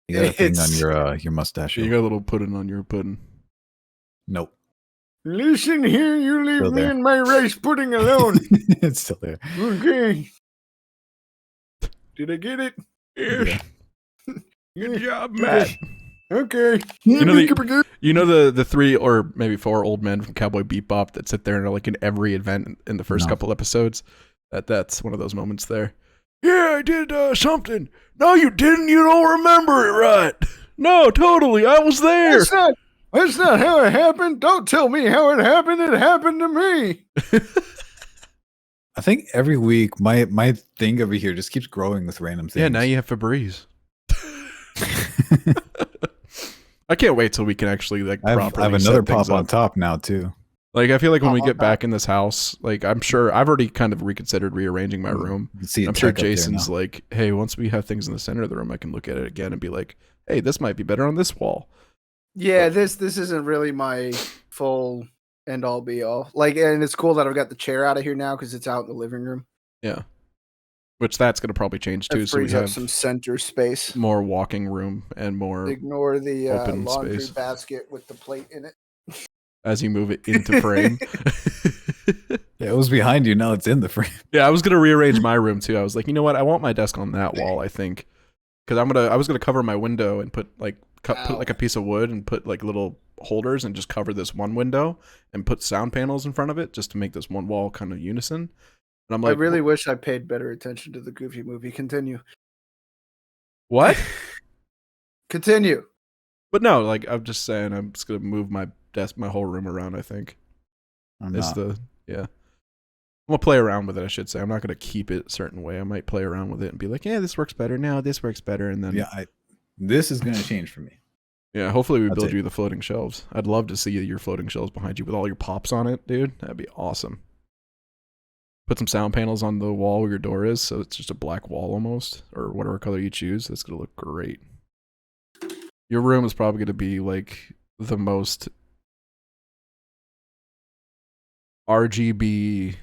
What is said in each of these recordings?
You got a thing on your mustache. You got a little pudding on your pudding. Nope. Listen here, you leave Still me there. and my rice pudding alone. It's still there. Okay. Did I get it? Yeah. Yeah. Good job, Matt. Okay. You know the 3 or maybe 4 old men from Cowboy Bebop that sit there and are like in every event in the first couple episodes. That's one of those moments there. Yeah, I did something. No, you didn't. You don't remember it right. No, totally. I was there. That's not how it happened. Don't tell me how it happened. It happened to me. I think every week my thing over here just keeps growing with random things. Yeah, now you have Febreze. I can't wait till we can actually like properly I have another set things pop on up. top now too. Like I feel like when we get back in this house, like I'm sure I've already kind of reconsidered rearranging my room. I'm sure Jason's like, hey, once we have things in the center of the room, I can look at it again and be like, hey, this might be better on this wall. Yeah, this isn't really my full end all be all. Like, and it's cool that I've got the chair out of here now because it's out in the living room. Yeah, which that's gonna probably change too. That So we frees up have some center space. more walking room and more. Ignore the open laundry space. basket with the plate in it. As you move it into frame. Yeah, it was behind you. Now it's in the frame. Yeah, I was gonna rearrange my room too. I was like, you know what? I want my desk on that wall. I think because I was gonna cover my window and put like put like a piece of wood and put like little holders and just cover this one window and put sound panels in front of it just to make this one wall kind of unison. And I'm like, I really wish I paid better attention to the Goofy movie. Continue. what? Continue. But no, like I'm just saying, I'm just gonna move my desk, my whole room around. I think I'm gonna play around with it. I should say I'm not gonna keep it a certain way. I might play around with it and be like, yeah, this works better now. This works better, and then this is gonna change for me. Yeah, hopefully we build you the floating shelves. I'd love to see your floating shelves behind you with all your pops on it, dude. That'd be awesome. Put some sound panels on the wall where your door is, so it's just a black wall almost, or whatever color you choose. That's gonna look great. Your room is probably gonna be like the most RGB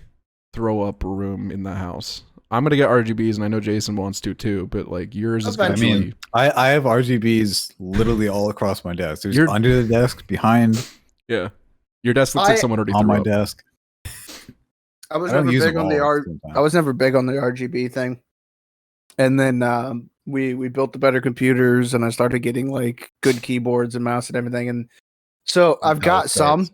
throw up room in the house. I'm gonna get RGBs, and I know Jason wants to too. But like yours is gonna be. I have RGBs literally all across my desk. There's under the desk, behind. Yeah, your desk looks like someone already on threw my up. desk. I was never big on the RGB thing, and then we built the better computers, and I started getting like good keyboards and mouse and everything, and so I've got some.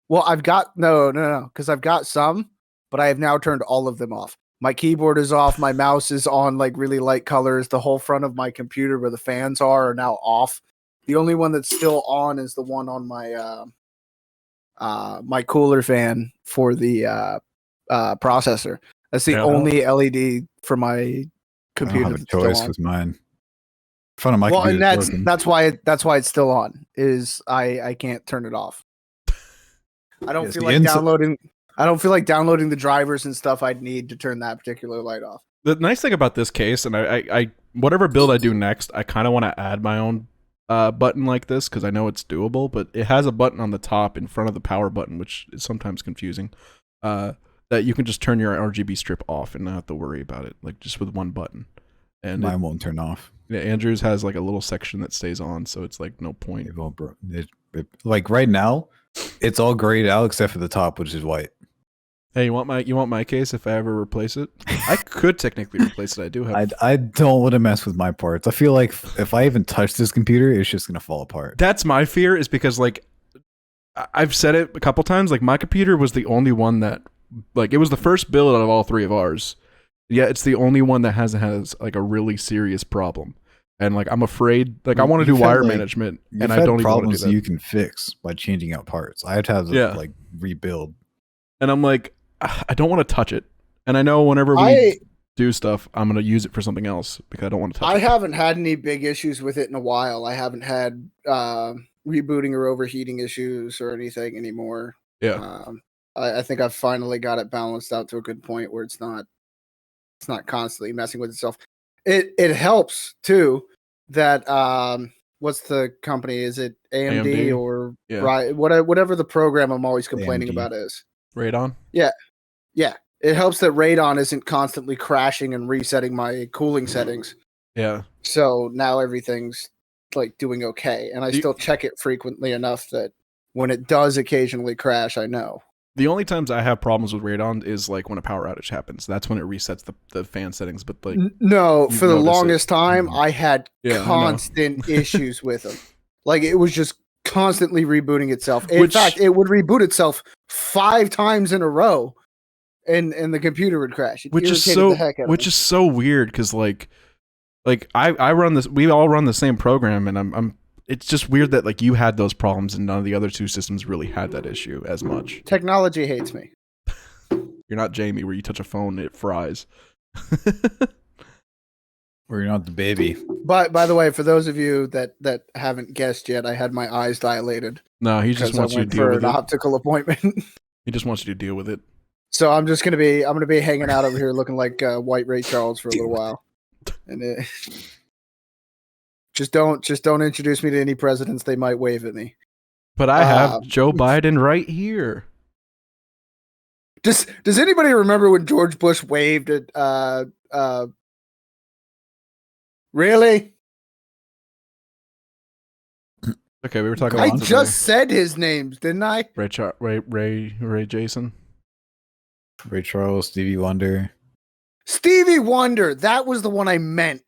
Well, I've got no, because I've got some, but I have now turned all of them off. My keyboard is off. My mouse is on like really light colors. The whole front of my computer where the fans are now off. The only one that's still on is the one on my my cooler fan for the processor. That's the only LED for my computer. I don't have a choice with mine. Front of my computer. And that's why it's still on. Is I can't turn it off. I don't feel like downloading. I don't feel like downloading the drivers and stuff I'd need to turn that particular light off. The nice thing about this case, and I whatever build I do next, I kind of want to add my own button like this because I know it's doable. But it has a button on the top in front of the power button, which is sometimes confusing. That you can just turn your RGB strip off and not have to worry about it, like just with one button. And mine won't turn off. Yeah, Andrew's has like a little section that stays on, so it's like no point. Like right now, it's all grayed out except for the top, which is white. Hey, you want my case if I ever replace it? I could technically replace it. I do have. I don't want to mess with my parts. I feel like if I even touch this computer, it's just gonna fall apart. That's my fear, is because like I've said it a couple times. Like my computer was the only one that, like, it was the first build out of all three of ours. Yeah, it's the only one that has like a really serious problem. And like I'm afraid, like I want to do wire management, and I don't even want to do that. You can fix by changing out parts. I have to like rebuild. And I'm like, I don't want to touch it. And I know whenever we do stuff, I'm going to use it for something else because I don't want to touch it. I haven't had any big issues with it in a while. I haven't had rebooting or overheating issues or anything anymore. Yeah. I think I've finally got it balanced out to a good point where it's not constantly messing with itself. It helps too that what's the company? Is it AMD? Or yeah. whatever the program I'm always complaining AMD. about is? Radon? Yeah. It helps that Radon isn't constantly crashing and resetting my cooling settings. Yeah. So now everything's like doing okay, and I still check it frequently enough that when it does occasionally crash, I know. The only times I have problems with Radon is like when a power outage happens. That's when it resets the fan settings. But like, no, for the longest time, I had constant issues with them. Like it was just constantly rebooting itself. In fact, it would reboot itself 5 times in a row, and the computer would crash. Which is so weird because like I run this. We all run the same program, and I'm. It's just weird that like you had those problems and none of the other 2 systems really had that issue as much. Technology hates me. You're not Jamie, where you touch a phone and it fries. Or you're not the baby. By the way, for those of you that haven't guessed yet, I had my eyes dilated. No, he just wants you to deal with it. An optical appointment. He just wants you to deal with it. So I'm gonna be hanging out over here looking like White Ray Charles for a little while, and just don't introduce me to any presidents. They might wave at me. But I have Joe Biden right here. Does anybody remember when George Bush waved at really? Okay, we were talking about I just said his names, didn't I? Ray Jason. Ray Charles, Stevie Wonder. Stevie Wonder, that was the one I meant.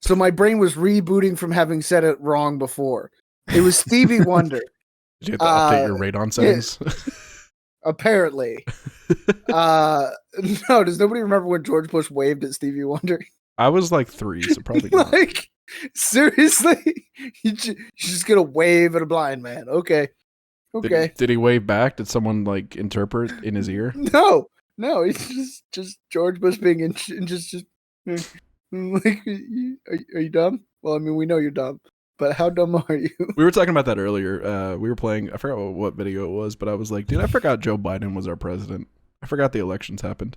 So my brain was rebooting from having said it wrong before. It was Stevie Wonder. Did you have to update your radon settings? Yeah, apparently. No, does nobody remember when George Bush waved at Stevie Wonder? I was like 3, so probably not. Like, seriously? You're just gonna wave at a blind man. Okay. Did he wave back? Did someone like interpret in his ear? No, it's just George Bush being just like, are you dumb? Well, I mean, we know you're dumb, but how dumb are you? We were talking about that earlier. We were playing, I forgot what video it was, but I was like, dude, I forgot Joe Biden was our president. I forgot the elections happened.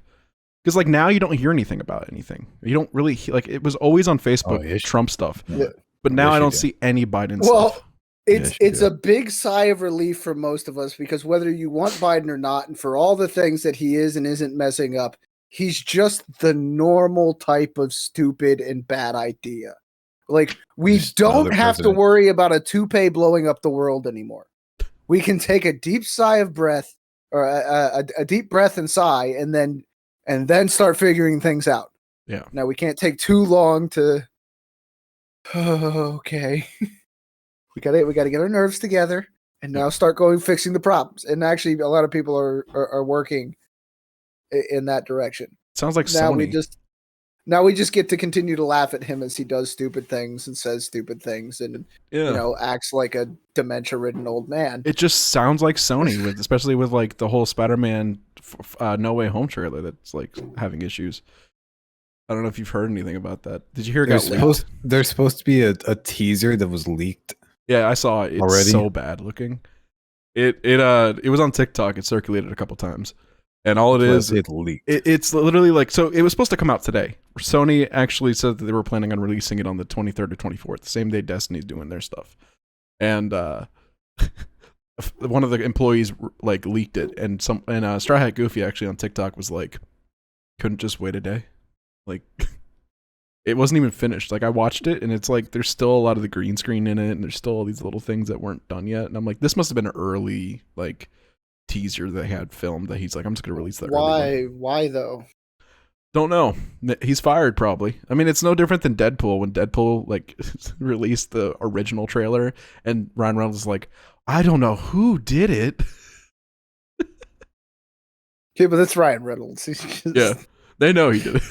Because like now you don't hear anything about anything. You don't really, like it was always on Facebook, Trump stuff. Yeah. But now I don't see any Biden stuff. It's a big sigh of relief for most of us, because whether you want Biden or not, and for all the things that he is and isn't messing up, he's just the normal type of stupid and bad idea. Like, we don't have to worry about a toupee blowing up the world anymore. We can take a deep sigh of breath, or a deep breath and sigh, and then start figuring things out. Yeah. Now, we can't take too long to... okay. We got to get our nerves together and now start fixing the problems. And actually, a lot of people are working in that direction. Sounds like now Sony. we just get to continue to laugh at him as he does stupid things and says stupid things and acts like a dementia-ridden old man. It just sounds like Sony, especially with like the whole Spider-Man No Way Home trailer that's like having issues. I don't know if you've heard anything about that. Did you hear it got leaked? There's supposed to be a teaser that was leaked. Yeah, I saw it. It's already so bad looking. It was on TikTok. It circulated a couple times, and all it is, it's literally like, so it was supposed to come out today. Sony actually said that they were planning on releasing it on the 23rd or 24th, the same day Destiny's doing their stuff, and one of the employees like leaked it, and Straw Hat Goofy actually on TikTok was like, couldn't just wait a day, like. It wasn't even finished. Like, I watched it, and it's like there's still a lot of the green screen in it, and there's still all these little things that weren't done yet. And I'm like, this must have been an early like teaser they had filmed that he's like, I'm just gonna release that. Why though? Don't know. He's fired probably. I mean, it's no different than Deadpool when Deadpool like released the original trailer, and Ryan Reynolds is like, I don't know who did it. Yeah, but that's Ryan Reynolds. Yeah, they know he did it.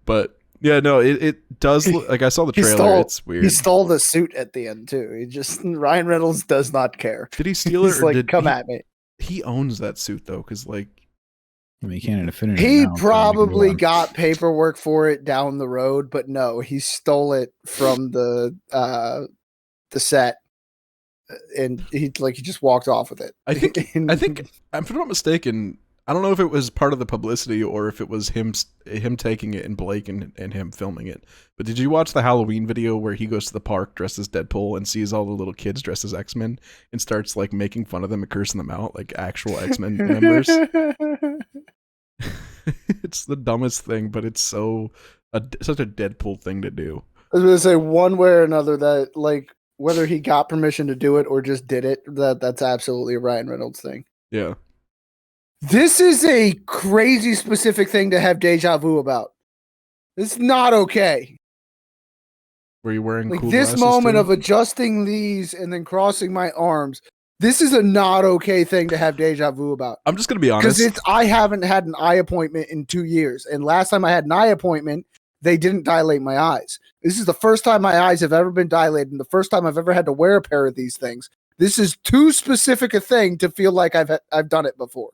But yeah, no, it does look like, I saw the trailer. It's weird. He stole the suit at the end too. Ryan Reynolds does not care. Did he steal it? He's like, come at me. He owns that suit though, because like, I mean, you can't Infinity. He probably got paperwork for it down the road, but no, he stole it from the set, and he just walked off with it. I think, if I'm not mistaken, I don't know if it was part of the publicity or if it was him taking it and Blake and him filming it. But did you watch the Halloween video where he goes to the park dressed as Deadpool and sees all the little kids dressed as X-Men and starts like making fun of them and cursing them out like actual X-Men members? It's the dumbest thing, but it's such a Deadpool thing to do. I was going to say one way or another that like whether he got permission to do it or just did it, that's absolutely a Ryan Reynolds thing. Yeah. This is a crazy specific thing to have deja vu about. It's not okay. Were you wearing like cool this glasses moment too? of adjusting these and then crossing my arms? This is a not okay thing to have deja vu about. I'm just gonna be honest. Because I haven't had an eye appointment in 2 years, and last time I had an eye appointment, they didn't dilate my eyes. This is the first time my eyes have ever been dilated, and the first time I've ever had to wear a pair of these things. This is too specific a thing to feel like I've done it before.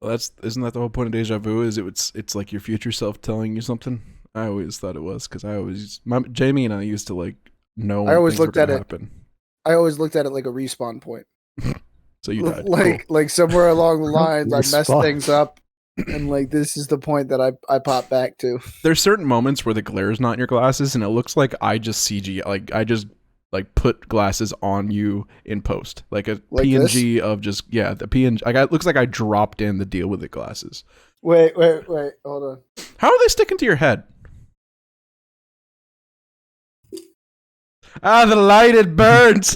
Well, isn't that the whole point of deja vu? Is it's like your future self telling you something? I always thought it was because Jamie and I used to like know. I always looked at it. Happen. I always looked at it like a respawn point. So you died. Like somewhere along the lines, I messed things up, and like this is the point that I pop back to. There's certain moments where the glare is not in your glasses, and it looks like I just CG, like I just like put glasses on you in post, like a like PNG this? Of just the PNG. Like it looks like I dropped in the deal with the glasses. Wait, hold on. How are they sticking to your head? The light, it burns.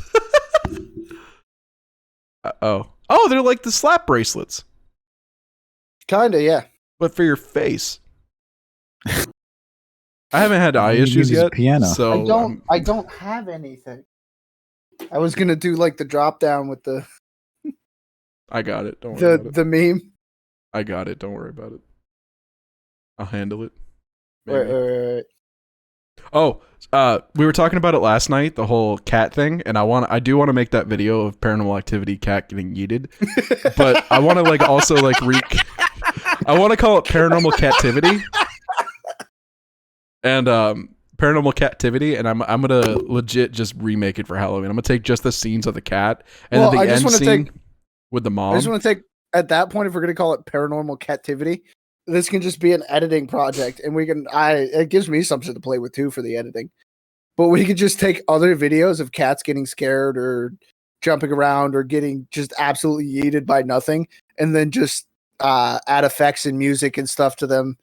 Oh, they're like the slap bracelets. Kinda, yeah. But for your face. I haven't had eye issues yet. Piano. So I don't have anything. I was gonna do like the drop down with the. I got it. Don't worry about it. The meme. I got it. Don't worry about it. I'll handle it. Wait. Oh, we were talking about it last night, the whole cat thing, and I do want to make that video of Paranormal Activity cat getting yeeted, but I want to like also like I want to call it Paranormal Cativity, and Paranormal Cativity, and I'm gonna legit just remake it for Halloween. I'm gonna take just the scenes of the cat and then the end scene with the mom. I just want to take at that point if we're gonna call it Paranormal Cativity. This can just be an editing project, and it gives me something to play with too for the editing. But we could just take other videos of cats getting scared or jumping around or getting just absolutely yeeted by nothing, and then just add effects and music and stuff to them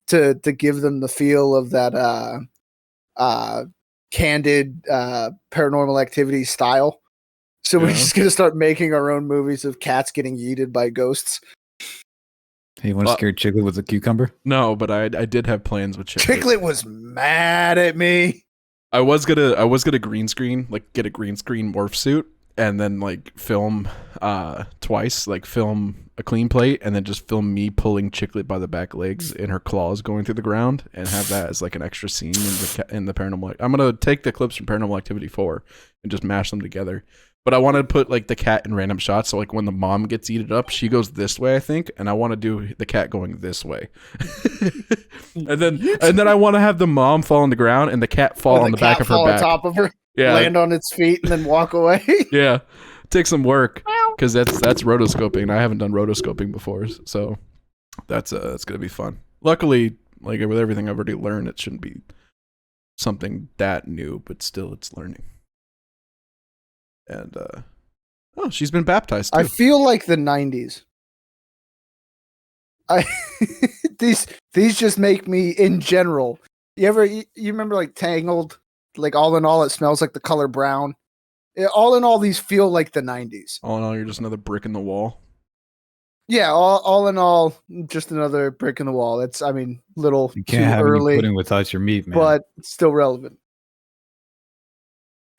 to give them the feel of that candid Paranormal Activity style. So we're just gonna start making our own movies of cats getting yeeted by ghosts. Hey, you want to scare Chiclet with a cucumber? No, but I did have plans with Chiclet. Chiclet was mad at me. I was gonna green screen, like get a green screen morph suit and then like film twice, like film a clean plate and then just film me pulling Chiclet by the back legs and her claws going through the ground and have that as like an extra scene in the Paranormal. I'm gonna take the clips from Paranormal Activity 4 and just mash them together. But I want to put like the cat in random shots. So like when the mom gets eaten up, she goes this way, I think, and I want to do the cat going this way. and then I want to have the mom fall on the ground and the cat fall on the back of her back. On top of her, land on its feet, and then walk away. Yeah, take some work because that's rotoscoping, and I haven't done rotoscoping before, so that's gonna be fun. Luckily, like with everything I've already learned, it shouldn't be something that new, but still, it's learning. And she's been baptized too. I feel like the 90s. These just make me in general. You remember like Tangled? Like all in all, it smells like the color brown. All in all, these feel like the 90s. All in all, you're just another brick in the wall. Yeah, all in all, just another brick in the wall. That's little you can't have early, any pudding without your meat, man. But it's still relevant.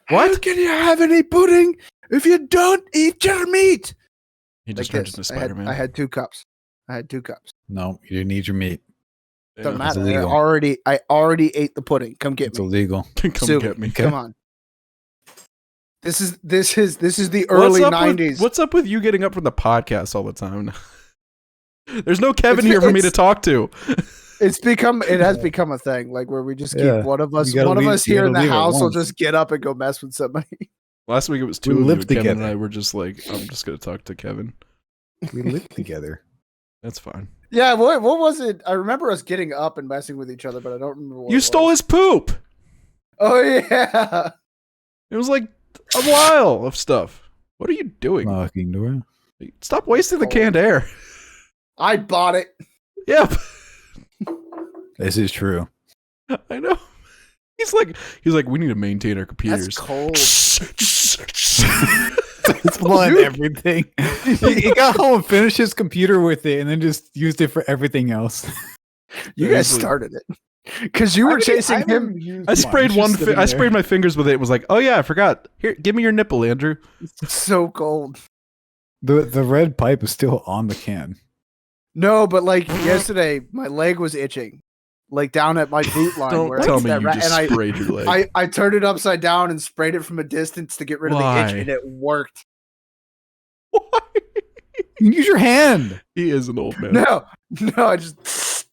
What? How can you have any pudding if you don't eat your meat? He just turned into Spider-Man. I had 2 cups. No, you didn't eat your meat. Doesn't matter. I already ate the pudding. Come get me. It's illegal. Come get me. Come on. This is the early 90s. What's up with you getting up from the podcast all the time? There's no Kevin here for me to talk to. It has become a thing, like where we just keep one of us here in the house will just get up and go mess with somebody. Last week it was 2 of you. Kevin and I were just like, I'm just gonna talk to Kevin. We lived together. That's fine. Yeah, what was it? I remember us getting up and messing with each other, but I don't remember what You stole his poop! Oh, yeah! It was like a while of stuff. What are you doing? Locking door. Stop wasting the canned air. I bought it. Yep. This is true. I know. He's like, we need to maintain our computers. That's cold. It's blowing everything. He got home and finished his computer with it and then just used it for everything else. You guys started it. Because you were chasing him. I sprayed I sprayed my fingers with it. It was like, oh yeah, I forgot. Here, give me your nipple, Andrew. It's so cold. The red pipe is still on the can. No, but like yesterday, my leg was itching. Like down at my boot line. Don't tell me you just sprayed your leg. I turned it upside down and sprayed it from a distance to get rid of the itch, and it worked. Why? You use your hand. He is an old man. No, I just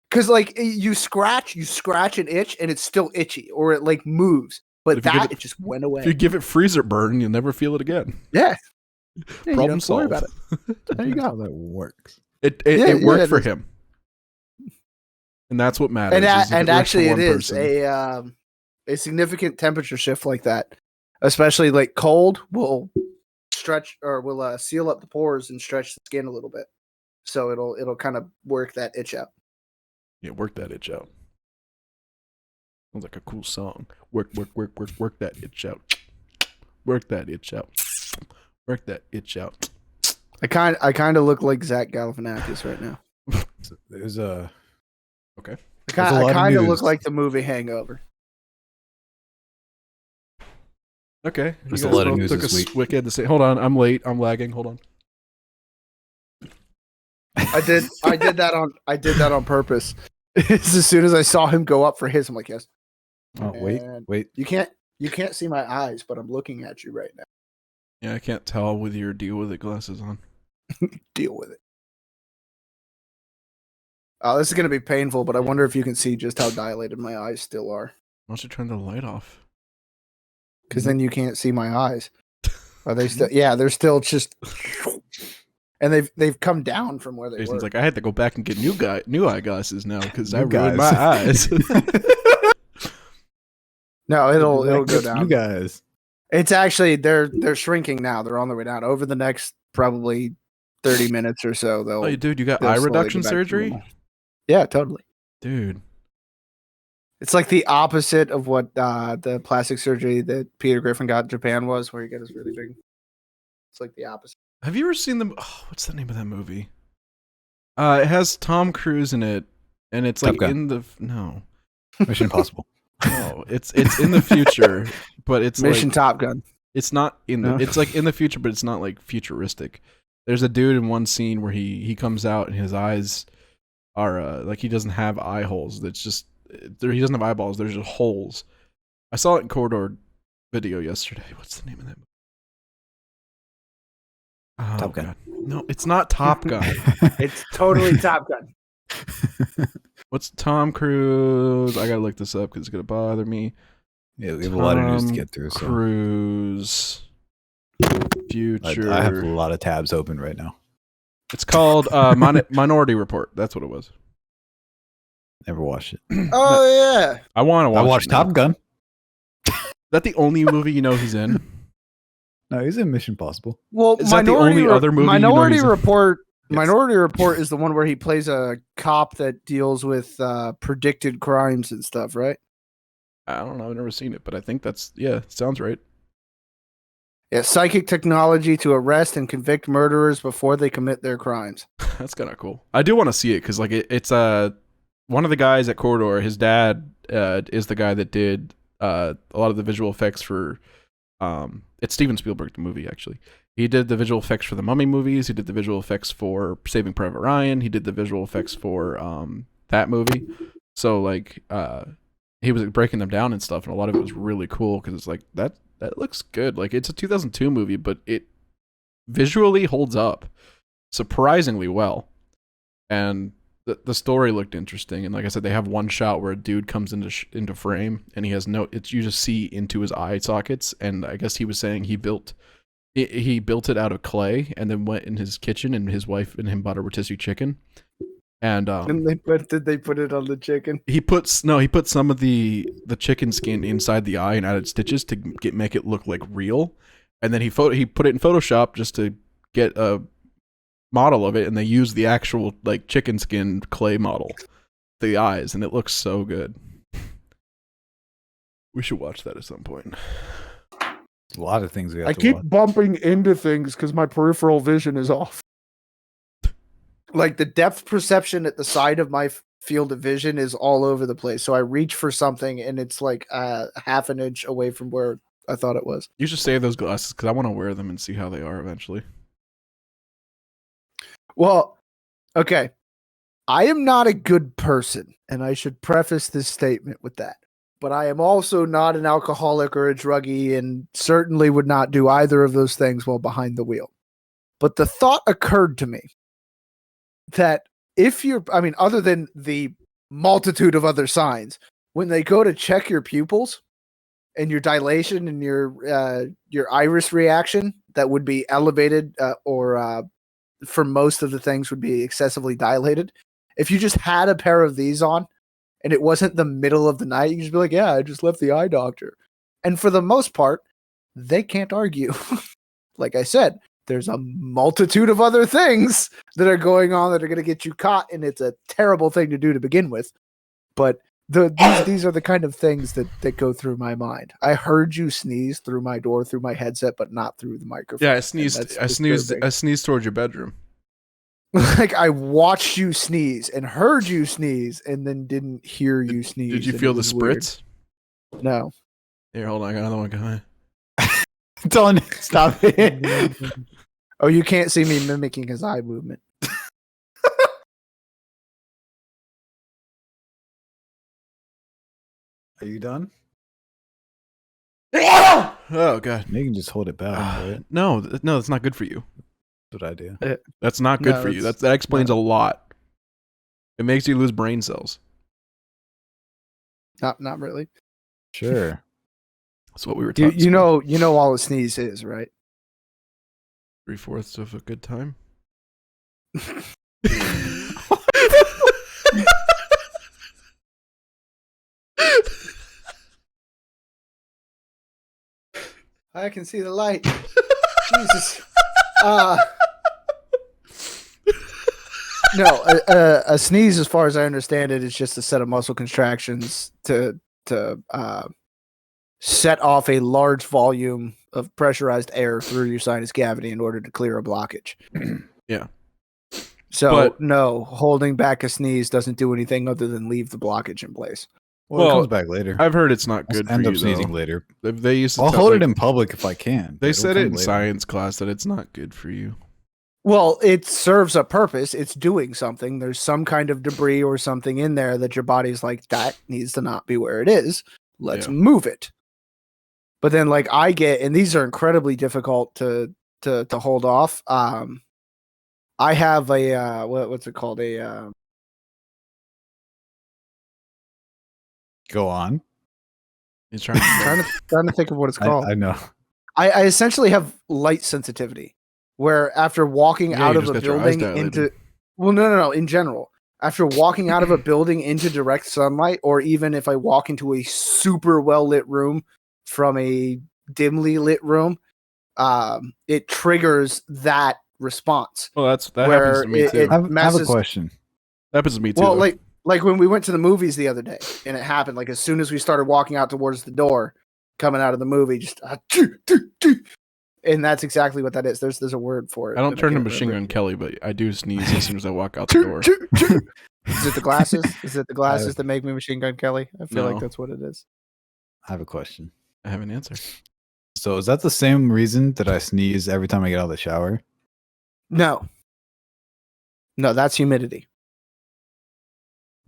because like you scratch an itch, and it's still itchy, or it like moves, but it just went away. If you give it freezer burn, you'll never feel it again. Yeah. Problem solved. About it. There you go. How that works. It worked for him. And that's what matters. And actually, it is a significant temperature shift like that, especially like cold, will stretch or will seal up the pores and stretch the skin a little bit, so it'll kind of work that itch out. Yeah, work that itch out. Sounds like a cool song. Work that itch out. Work that itch out. Work that itch out. I kind of look like Zach Galifianakis right now. There's a. Okay. I kind of look like the movie Hangover. Okay. There's a lot of news this week. Wicked to say. Hold on, I'm late. I'm lagging. Hold on. I did that on purpose. As soon as I saw him go up for his, I'm like, yes. Oh, wait. You can't see my eyes, but I'm looking at you right now. Yeah, I can't tell with your deal with it glasses on. Deal with it. This is going to be painful, but I wonder if you can see just how dilated my eyes still are. Why don't you turn the light off? Because then you can't see my eyes. Are they still? Yeah, they're still just. And they've come down from where they Jason's were. Like, I had to go back and get new eyeglasses now because I ruined my eyes. No, it'll go down. You guys. It's actually they're shrinking now. They're on their way down. Over the next probably 30 minutes or so, they'll. Oh, dude, you got eye reduction surgery? Yeah, totally. Dude. It's like the opposite of what the plastic surgery that Peter Griffin got in Japan was, where you get this really big. It's like the opposite. Have you ever seen the? Oh, what's the name of that movie? It has Tom Cruise in it, and it's like in the Mission Impossible. No, it's in the future, but it's Mission like, Top Gun. It's not in the. It's like in the future, but it's not like futuristic. There's a dude in one scene where he comes out and his eyes are like he doesn't have eye holes. That's just he doesn't have eyeballs. There's just holes. I saw it in Corridor video yesterday. What's the name of that movie? Oh, Top Gun. God. No, it's not Top Gun. It's totally Top Gun. What's Tom Cruise? I gotta look this up because it's gonna bother me. Yeah, we have a lot of news to get through. So. Cruise future. I have a lot of tabs open right now. It's called Minority Report. That's what it was. Never watched it. Oh yeah, I want to watch. I watched Top Gun. Is that the only movie you know he's in? No, he's in Mission Impossible. Well, is that the only other movie? Minority Report. Yes. Minority Report is the one where he plays a cop that deals with predicted crimes and stuff, right? I don't know. I've never seen it, but I think that's sounds right. Yeah, psychic technology to arrest and convict murderers before they commit their crimes. That's kind of cool. I do want to see it because like it's one of the guys at Corridor. His dad is the guy that did a lot of the visual effects for. It's Steven Spielberg, the movie, actually. He did the visual effects for the Mummy movies. He did the visual effects for Saving Private Ryan. He did the visual effects for that movie. So, like, he was breaking them down and stuff, and a lot of it was really cool because it's like, that looks good. Like, it's a 2002 movie, but it visually holds up surprisingly well. And the story looked interesting. And like I said, they have one shot where a dude comes into frame, and he has you just see into his eye sockets. And I guess he was saying he built He built it out of clay and then went in his kitchen and his wife and him bought a rotisserie chicken. And did they put it on the chicken? He put some of the chicken skin inside the eye and added stitches to make it look like real. And then he put it in Photoshop just to get a model of it, and they used the actual like chicken skin clay model, the eyes, and it looks so good. We should watch that at some point. A lot of things we have I to keep watch. bumping into things because my peripheral vision is off. Like the depth perception at the side of my field of vision is all over the place. So I reach for something and it's like half an inch away from where I thought it was. You should save those glasses because I want to wear them and see how they are eventually. Well, okay. I am not a good person, and I should preface this statement with that. But I am also not an alcoholic or a druggie, and certainly would not do either of those things while behind the wheel. But the thought occurred to me that other than the multitude of other signs, when they go to check your pupils and your dilation and your iris reaction, that would be elevated or for most of the things would be excessively dilated. If you just had a pair of these on and it wasn't the middle of the night, you could just be like, yeah, I just left the eye doctor. And for the most part, they can't argue. Like I said, there's a multitude of other things that are going on that are going to get you caught, and it's a terrible thing to do to begin with. But these are the kind of things that go through my mind. I heard you sneeze through my door, through my headset, but not through the microphone. Yeah, I sneezed towards your bedroom. Like I watched you sneeze and heard you sneeze and then didn't hear you sneeze. Did you feel the spritz? Weird. No. Here, hold on. I got another one coming. Don't stop it. Oh, you can't see me mimicking his eye movement. Are you done? Oh god. You can just hold it back. Right? No, that's not good for you. Good idea. That's not good for you. That explains a lot. It makes you lose brain cells. Not really. Sure. That's what we were talking about. You know all a sneeze is, right? 3/4 of a good time. I can see the light. Jesus. No, a sneeze, as far as I understand it, is just a set of muscle contractions to set off a large volume of pressurized air through your sinus cavity in order to clear a blockage. Yeah. So, no, holding back a sneeze doesn't do anything other than leave the blockage in place. Well, it comes back later. I've heard it's not good. I'll end for up you, sneezing though. later. They used to I'll hold it in public if I can. They said it in science class that it's not good for you. Well, it serves a purpose. It's doing something. There's some kind of debris or something in there that your body's like, that needs to not be where it is. Let's move it. But then, like I get, and these are incredibly difficult to hold off. I have a what's it called? Go on. He's trying to think of what it's called. I know. I essentially have light sensitivity, where after walking out of a building into, no, in general, after walking out of a building into direct sunlight, or even if I walk into a super well lit room from a dimly lit room, it triggers that response. Well, that happens to me too. I have a question. That happens to me too. Well, like when we went to the movies the other day, and it happened like as soon as we started walking out towards the door, coming out of the movie, just and that's exactly what that is. There's a word for it. I don't turn to Machine Gun Kelly, but I do sneeze as soon as I walk out the door. Is it the glasses? Is it the glasses that make me Machine Gun Kelly? I feel like that's what it is. I have a question. I have an answer. So is that the same reason that I sneeze every time I get out of the shower? No, that's humidity.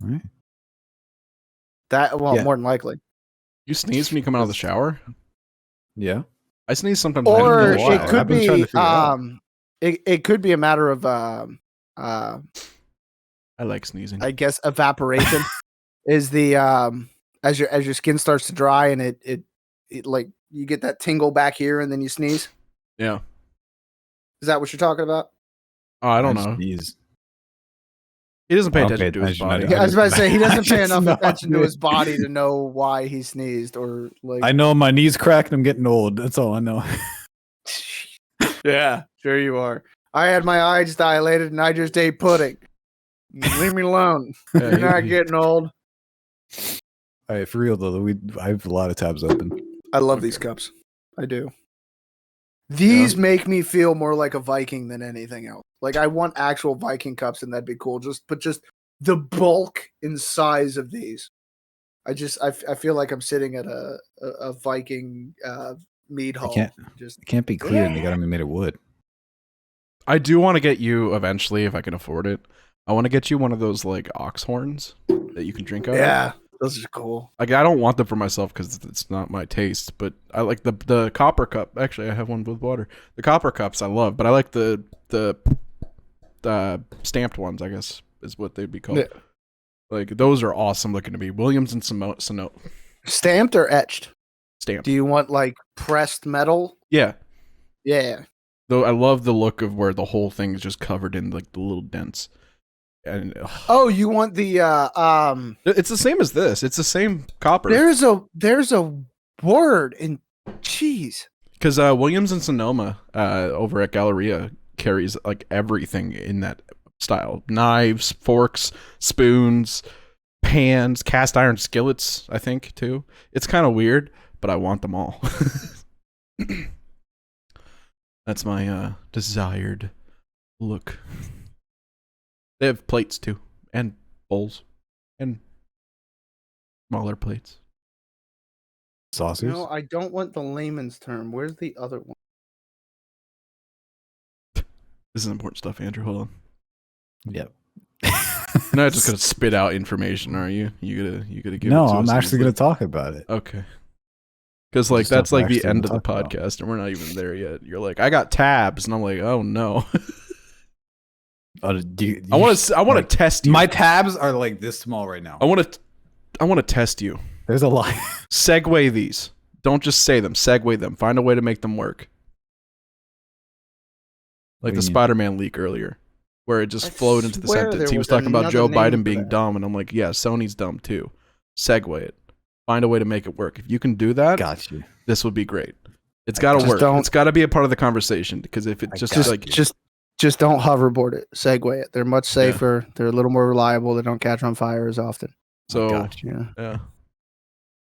All right. More than likely. You sneeze when you come out of the shower? Yeah. I sneeze sometimes. Or it could be it could be a matter of I like sneezing. I guess evaporation is the as your skin starts to dry and it like you get that tingle back here and then you sneeze. Yeah. Is that what you're talking about? Oh, I don't know. Sneeze. He doesn't pay attention to his body. Yeah, I was about to say he doesn't pay enough attention to his body to know why he sneezed or like. I know my knees cracked and I'm getting old. That's all I know. Yeah, sure you are. I had my eyes dilated and I just ate pudding. Leave me alone. Yeah, You're not getting old. All right, for real though, I have a lot of tabs open. I love these cups. I do. These make me feel more like a Viking than anything else. Like I want actual Viking cups, and that'd be cool. Just the bulk and size of these. I feel like I'm sitting at a Viking mead hall. It can't be clear, and they gotta be made of wood. I do want to get you eventually, if I can afford it. I want to get you one of those like ox horns that you can drink out of. Yeah, those are cool. Like I don't want them for myself because it's not my taste, but I like the copper cup. Actually, I have one with water. The copper cups I love, but I like the stamped ones, I guess is what they'd be called. Yeah. Like those are awesome looking to me. Williams and Sonoma. Stamped or etched? Stamped. Do you want like pressed metal? Yeah. Yeah. Though I love the look of where the whole thing is just covered in like the little dents. And oh, you want the it's the same as this. It's the same copper. There's a word in cheese. Because Williams and Sonoma over at Galleria carries like everything in that style. Knives, forks, spoons, pans, cast iron skillets, I think, too. It's kind of weird, but I want them all. That's my desired look. They have plates, too, and bowls, and smaller plates. Saucers? No, I don't want the layman's term. Where's the other one? This is important stuff, Andrew. Hold on. Yep. You're not just gonna spit out information, are you? You gotta give. No, it to I'm us actually gonna talk about it. Okay. Because like that's like the end of the podcast, and we're not even there yet. You're like, I got tabs, and I'm like, oh no. I want to test you. My tabs are like this small right now. I want to test you. There's a lot. Segue these. Don't just say them. Segue them. Find a way to make them work. Like the Spider-Man leak earlier, where it just flowed into the sentence. He was talking about Joe Biden being dumb, and I'm like, yeah, Sony's dumb too. Segue it. Find a way to make it work. If you can do that, got you. This would be great. It's got to work. It's got to be a part of the conversation, because if it just don't hoverboard it. Segue it. They're much safer. Yeah. They're a little more reliable. They don't catch on fire as often. So yeah.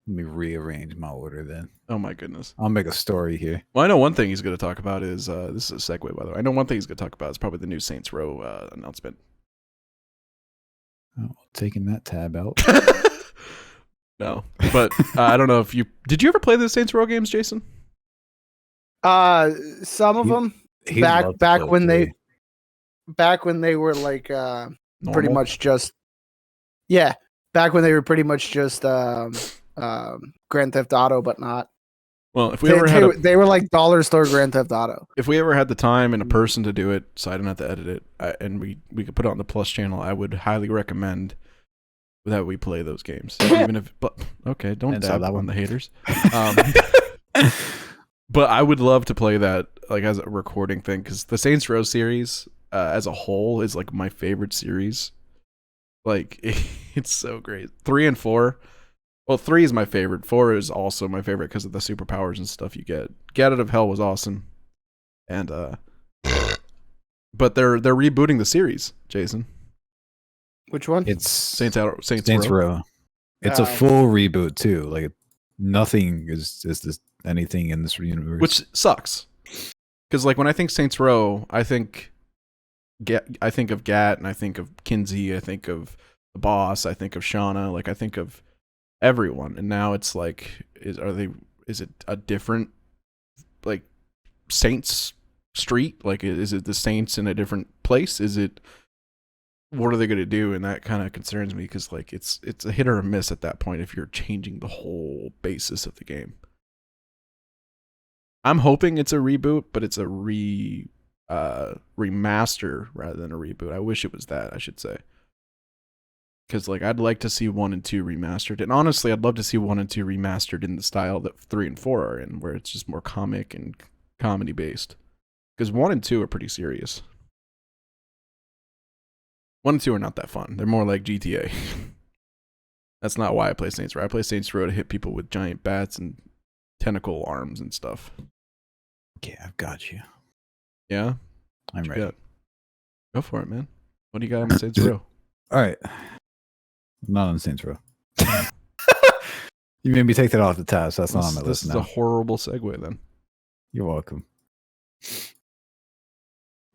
Let me rearrange my order then. Oh my goodness. I'll make a story here. Well, I know one thing he's going to talk about is this is a segue, by the way. I know one thing he's going to talk about is probably the new Saints Row announcement. Oh, taking that tab out. No, but I don't know if did you ever play the Saints Row games, Jason? Some of them back when they were like pretty much just back when they were pretty much just Grand Theft Auto, but not. Well, if we they were like dollar store Grand Theft Auto. If we ever had the time and a person to do it, so I don't have to edit it, and we could put it on the Plus channel, I would highly recommend that we play those games. Even if, but okay, don't stop on the haters. But I would love to play that like as a recording thing, because the Saints Row series as a whole is like my favorite series. Like it's so great. 3 and 4. Well, 3 is my favorite. 4 is also my favorite because of the superpowers and stuff you get. Get Out of Hell was awesome, and but they're rebooting the series, Jason. Which one? It's Saints Row. It's a full reboot too. Like nothing is this anything in this universe, which sucks. Because like when I think Saints Row, I think of Gat, and I think of Kinsey, I think of the boss, I think of Shauna, like I think of everyone. And now it's like, is it a different like Saints Street? Like is it the Saints in a different place? What are they going to do? And that kind of concerns me, because like it's a hit or a miss at that point if you're changing the whole basis of the game. I'm hoping it's a reboot, but it's a remaster rather than a reboot. I wish it was that, I should say. Because like I'd like to see 1 and 2 remastered, and honestly, I'd love to see 1 and 2 remastered in the style that 3 and 4 are in, where it's just more comic and comedy based. Because 1 and 2 are pretty serious. 1 and 2 are not that fun. They're more like GTA. That's not why I play Saints Row. I play Saints Row to hit people with giant bats and tentacle arms and stuff. Okay, I've got you. Yeah? I'm ready. Got? Go for it, man. What do you got on Saints Row? All right. Not on Saints Row. You made me take that off the tab, so that's not on my list now. This is a horrible segue, then. You're welcome.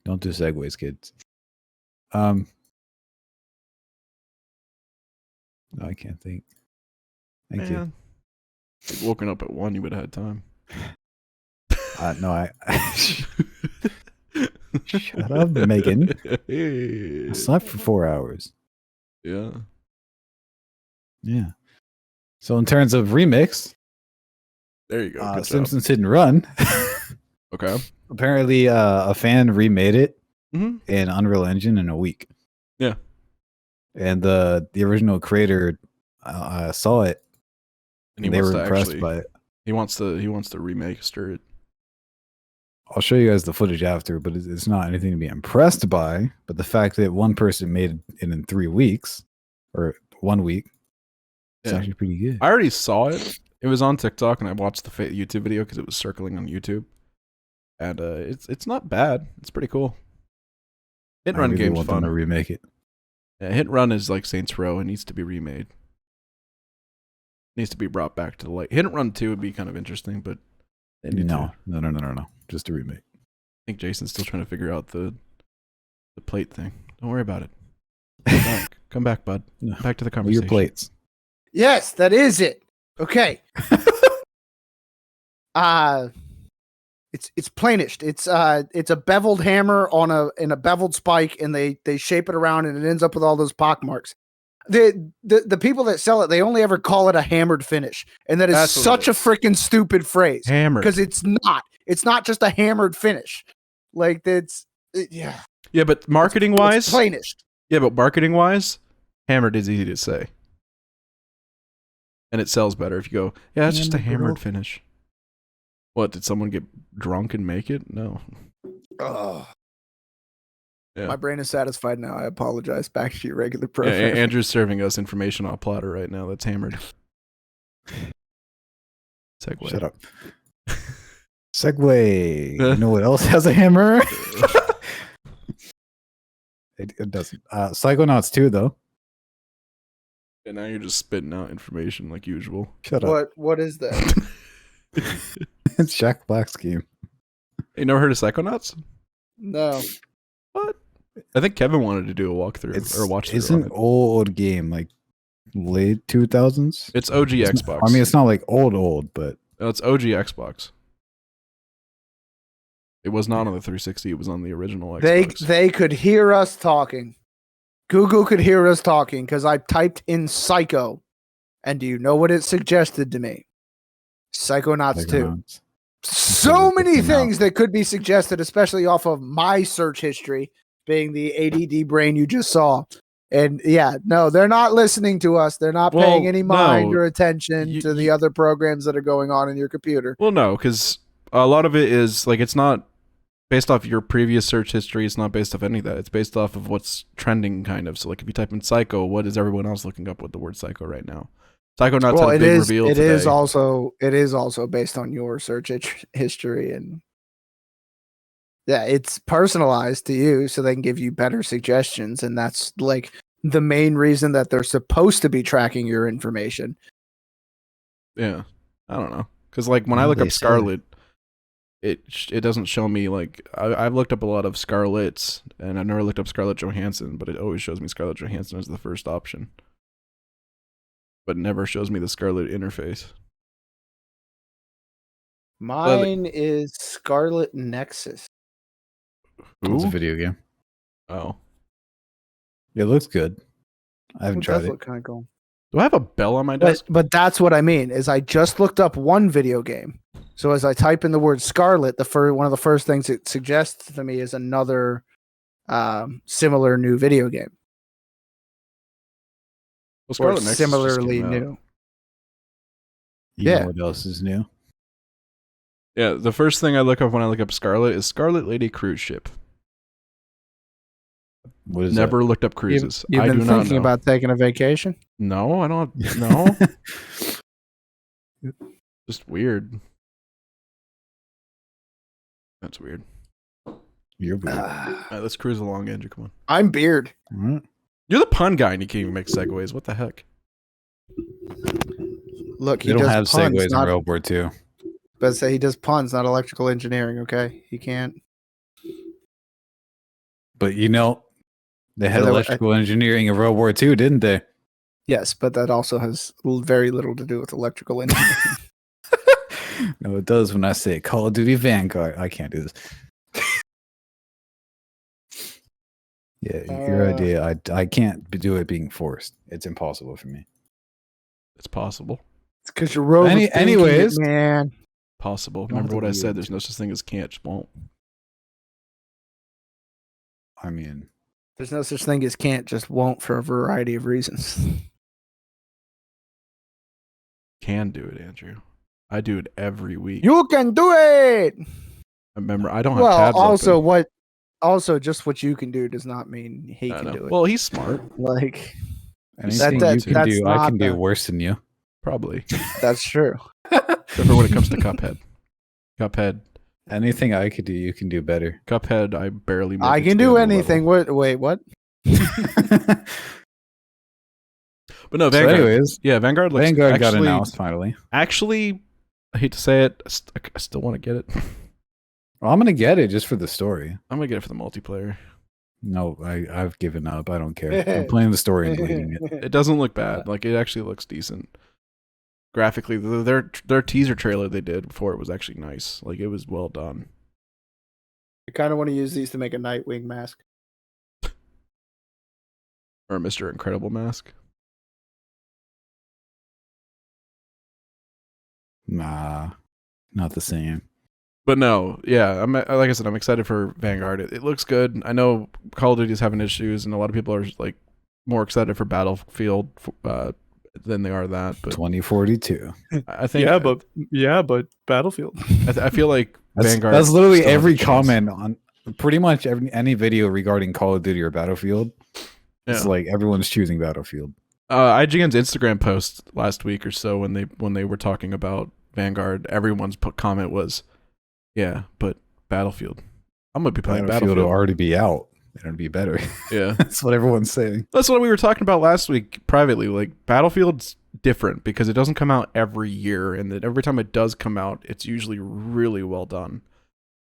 Don't do segues, kids. No, I can't think. Thank you. If you'd woken up at 1, you would have had time. No, I shut up, Megan. I slept for 4 hours. Yeah. Yeah. So in terms of remix, there you go. Simpsons Hit and Run. Okay. Apparently, a fan remade it in Unreal Engine in a week. Yeah. And the original creator saw it, and they were impressed by it. He wants to remaster it. I'll show you guys the footage after, but it's not anything to be impressed by. But the fact that one person made it in 3 weeks or 1 week, it's actually pretty good. I already saw it. It was on TikTok, and I watched the YouTube video because it was circling on YouTube. And it's not bad. It's pretty cool. Hit and Run game's fun. To remake it. Yeah, Hit and Run is like Saints Row. It needs to be remade. It needs to be brought back to the light. Hit and Run 2 would be kind of interesting, but no. Just a remake. I think Jason's still trying to figure out the plate thing. Don't worry about it. Come back, bud. No. Back to the conversation. Your plates. Yes, that is it. Okay. It's planished. It's a beveled hammer in a beveled spike, and they shape it around, and it ends up with all those pock marks. The people that sell it, they only ever call it a hammered finish, and that's such a freaking stupid phrase. Hammered, because it's not. It's not just a hammered finish. Like yeah. Yeah, but marketing wise, planished. Yeah, but marketing wise, hammered is easy to say, and it sells better if you go. Yeah, it's just a hammered finish. What, did someone get drunk and make it? No. Oh. Yeah. My brain is satisfied now. I apologize. Back to your regular program. Yeah, Andrew's serving us information on a platter right now that's hammered. Segue. Shut up. Segue. You know what else has a hammer? It doesn't. Psychonauts 2, though. And now you're just spitting out information like usual. Shut up. What is that? It's Jack Black's game. You never heard of Psychonauts? No. What? I think Kevin wanted to do a walkthrough or watch. It's an old game, like late 2000s. It's OG Xbox. I mean, it's not like old, but no, it's OG Xbox. It was not on the 360. It was on the original Xbox. They could hear us talking. Google could hear us talking because I typed in Psycho, and do you know what it suggested to me? Psychonauts 2. So many things that could be suggested, especially off of my search history, being the ADD brain you just saw. And yeah, no, they're not listening to us. They're not paying any mind or attention to the other programs that are going on in your computer. Well, no, because a lot of it is like, it's not based off your previous search history. It's not based off any of that. It's based off of what's trending, kind of. So like if you type in Psycho, what is everyone else looking up with the word Psycho right now? Psychonauts had a big reveal today. It is also based on your search history, and yeah, it's personalized to you so they can give you better suggestions, and that's like the main reason that they're supposed to be tracking your information. Yeah, I don't know, because like when I look up Scarlet, it doesn't show me like I've looked up a lot of Scarlets, and I've never looked up Scarlett Johansson, but it always shows me Scarlett Johansson as the first option. But never shows me the Scarlet interface. Mine is Scarlet Nexus. It's a video game. Oh. It looks good. I haven't tried it. Look kind of cool. Do I have a bell on my desk? But that's what I mean, is I just looked up one video game. So as I type in the word Scarlet, one of the first things it suggests to me is another similar new video game. Well, Scarlet Nexus similarly new. You know what else is new? Yeah, the first thing I look up when I look up Scarlet is Scarlet Lady cruise ship. What is Never looked up cruises. You've been thinking about taking a vacation? No, I don't. No. Just weird. That's weird. You're weird. All right, let's cruise along, Andrew. Come on. I'm Beard. Mm-hmm. You're the pun guy, and you can't even make segues. What the heck? Look, he They don't have puns, segues in World War II. But say he does puns, not electrical engineering. Okay, he can't. But you know, they had electrical engineering in World War II, didn't they? Yes, but that also has very little to do with electrical engineering. No, it does when I say Call of Duty Vanguard. I can't do this. Yeah, your idea. I can't do it being forced. It's impossible for me. It's possible. It's because you're rogue. Anyways, man. Possible. Remember what I said. There's no such thing as can't, just won't. I mean, there's no such thing as can't, just won't for a variety of reasons. Can do it, Andrew. I do it every week. You can do it. Remember, I don't have tabs also open. Just what you can do does not mean he can do it. Well, he's smart. Like anything you can do, I can do worse than you. Probably. That's true. Except for when it comes to Cuphead. Cuphead. Anything I could do, you can do better. Cuphead, I barely make I can do anything. Wait, what? But no, Vanguard. So anyways, yeah, Vanguard got announced finally. Actually, I hate to say it, I still want to get it. Well, I'm gonna get it just for the story. I'm gonna get it for the multiplayer. No, I've given up. I don't care. I'm playing the story and deleting it. It doesn't look bad. Like, it actually looks decent. Graphically, their teaser trailer they did before it was actually nice. Like, it was well done. I kind of want to use these to make a Nightwing mask. Or a Mr. Incredible mask. Nah, not the same. But no, yeah, like I said, I'm excited for Vanguard. It looks good. I know Call of Duty is having issues, and a lot of people are like more excited for Battlefield than they are that. But 2042. I think. But Battlefield. I feel like Vanguard. That's literally every comment on pretty much any video regarding Call of Duty or Battlefield. Yeah. It's like everyone's choosing Battlefield. IGN's Instagram post last week or so when they were talking about Vanguard, everyone's comment was, "Yeah, but Battlefield. I'm gonna be playing Battlefield. Will already be out. It'll be better." Yeah, that's what everyone's saying. That's what we were talking about last week privately. Like, Battlefield's different because it doesn't come out every year, and that every time it does come out, it's usually really well done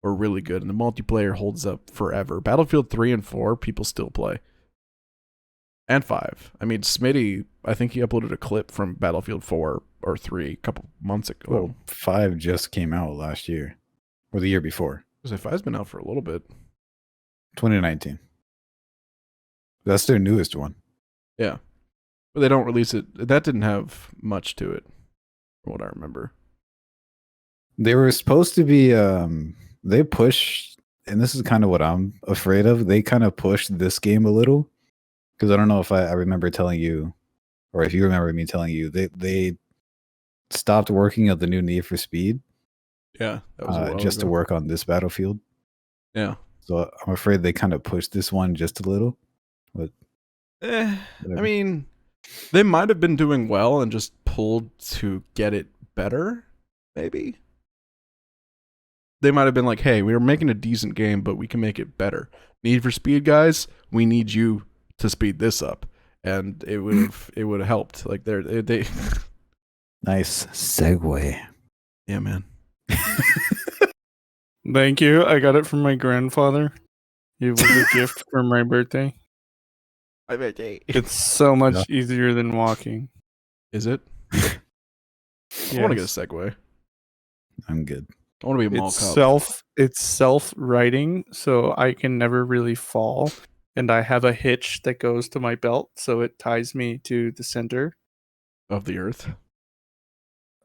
or really good, and the multiplayer holds up forever. Battlefield 3 and 4, people still play. And 5. I mean, Smitty, I think he uploaded a clip from Battlefield 4 or 3 a couple months ago. Well, 5 just came out last year. Or the year before. Because 5's been out for a little bit. 2019. That's their newest one. Yeah. But they don't release it. That didn't have much to it, from what I remember. They were supposed to be, they pushed, and this is kind of what I'm afraid of, they kind of pushed this game a little. Because I don't know if I remember telling you, or if you remember me telling you, they stopped working on the new Need for Speed. Yeah, that was just to work on this Battlefield. Yeah. So I'm afraid they kind of pushed this one just a little. But I mean, they might have been doing well and just pulled to get it better, maybe. They might have been like, "Hey, we were making a decent game, but we can make it better. Need for Speed guys, we need you to speed this up," and it would have helped. Like they nice segue. Yeah, man. Thank you. I got it from my grandfather. It was a gift for my birthday. My birthday. It's so much easier than walking. Is it? Yes. I want to get a Segway. I'm good. I want to be a mall cop. It's self-righting, so I can never really fall. And I have a hitch that goes to my belt, so it ties me to the center of the earth,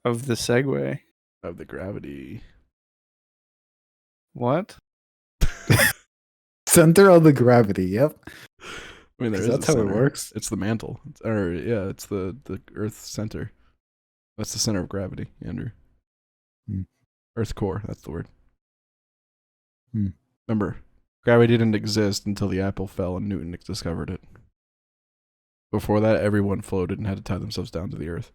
of the Segway, of the gravity. What? Center of the gravity. Yep. I mean, that's how it works. It's the mantle, it's the Earth's center. That's the center of gravity, Andrew. Earth core, that's the word. Hmm. Remember, gravity didn't exist until the apple fell and Newton discovered it. Before that, everyone floated and had to tie themselves down to the earth.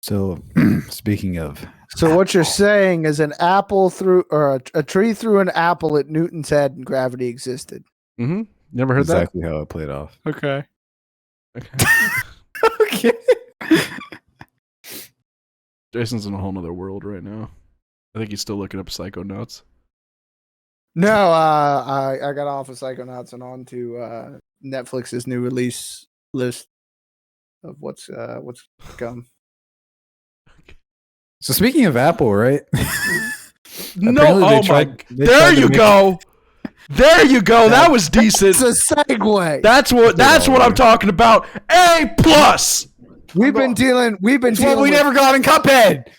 So, speaking of... So what you're saying is an apple threw, or a tree threw an apple at Newton's head and gravity existed. Mm-hmm. Never heard exactly how it played off. Okay. Okay. Jason's in a whole nother world right now. I think he's still looking up Psychonauts. No, I got off of Psychonauts and on to Netflix's new release list of what's come. So speaking of Apple, right? No, oh my! There you go. There you go. That was decent. It's a segue. That's what I'm talking about. A+. We've been dealing. We never got in Cuphead.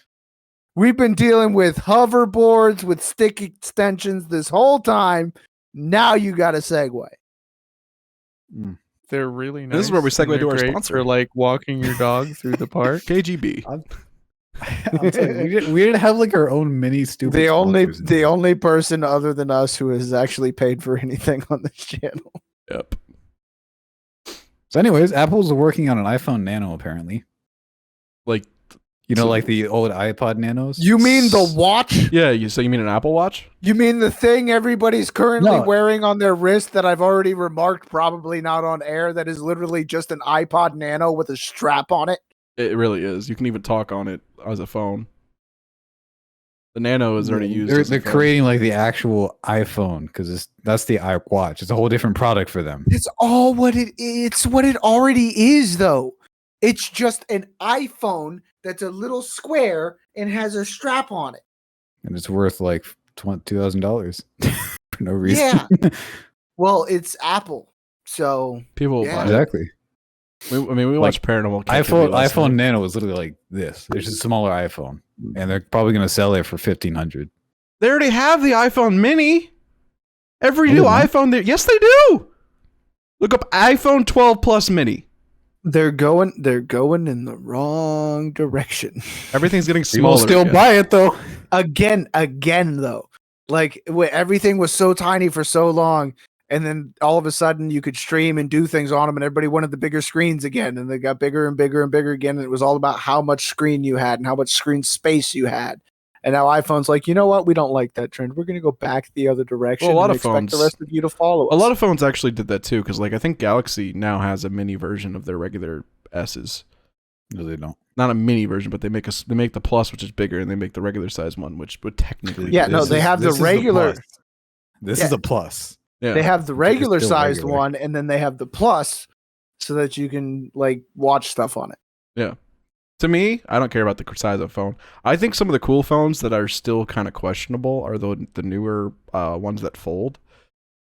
We've been dealing with hoverboards with stick extensions this whole time. Now you got a segue. They're really nice. This is where we segue to our sponsor. For like walking your dog through the park. KGB. We didn't have like our own mini stupid. The only person other than us who has actually paid for anything on this channel. Yep. So, anyways, Apple's working on an iPhone Nano apparently. Like, like the old iPod Nanos. You mean the watch? Yeah. You mean an Apple Watch? You mean the thing everybody's currently wearing on their wrist that I've already remarked, probably not on air, that is literally just an iPod Nano with a strap on it? It really is. You can even talk on it as a phone. The Nano is already used. They're creating like the actual iPhone because that's the iWatch. It's a whole different product for them. It's all what it's what it already is, though. It's just an iPhone that's a little square and has a strap on it, and it's worth like $2,000 for no reason. Yeah. Well, it's Apple, so people will buy it. Exactly. We watched Paranormal Cativity. iPhone Nano is literally like this. It's just a smaller iPhone, and they're probably going to sell it for $1,500. They already have the iPhone Mini. Every new iPhone, yes, they do. Look up iPhone 12 Plus Mini. They're going in the wrong direction. Everything's getting smaller. You'll still buy it though. Again though. Like everything was so tiny for so long. And then all of a sudden you could stream and do things on them and everybody wanted the bigger screens again. And they got bigger and bigger and bigger again. And it was all about how much screen you had and how much screen space you had. And now iPhone's like, you know what? We don't like that trend. We're going to go back the other direction. Well, a lot and of phones, the rest of you to follow us. A lot of phones actually did that too. Because like I think Galaxy now has a mini version of their regular S's. No, they don't. Not a mini version, but they make the Plus, which is bigger, and they make the regular size one, which would technically. They have the regular. This is a Plus. Yeah. They have the regular sized one, and then they have the Plus, so that you can like watch stuff on it. Yeah. To me, I don't care about the size of the phone. I think some of the cool phones that are still kind of questionable are the newer ones that fold.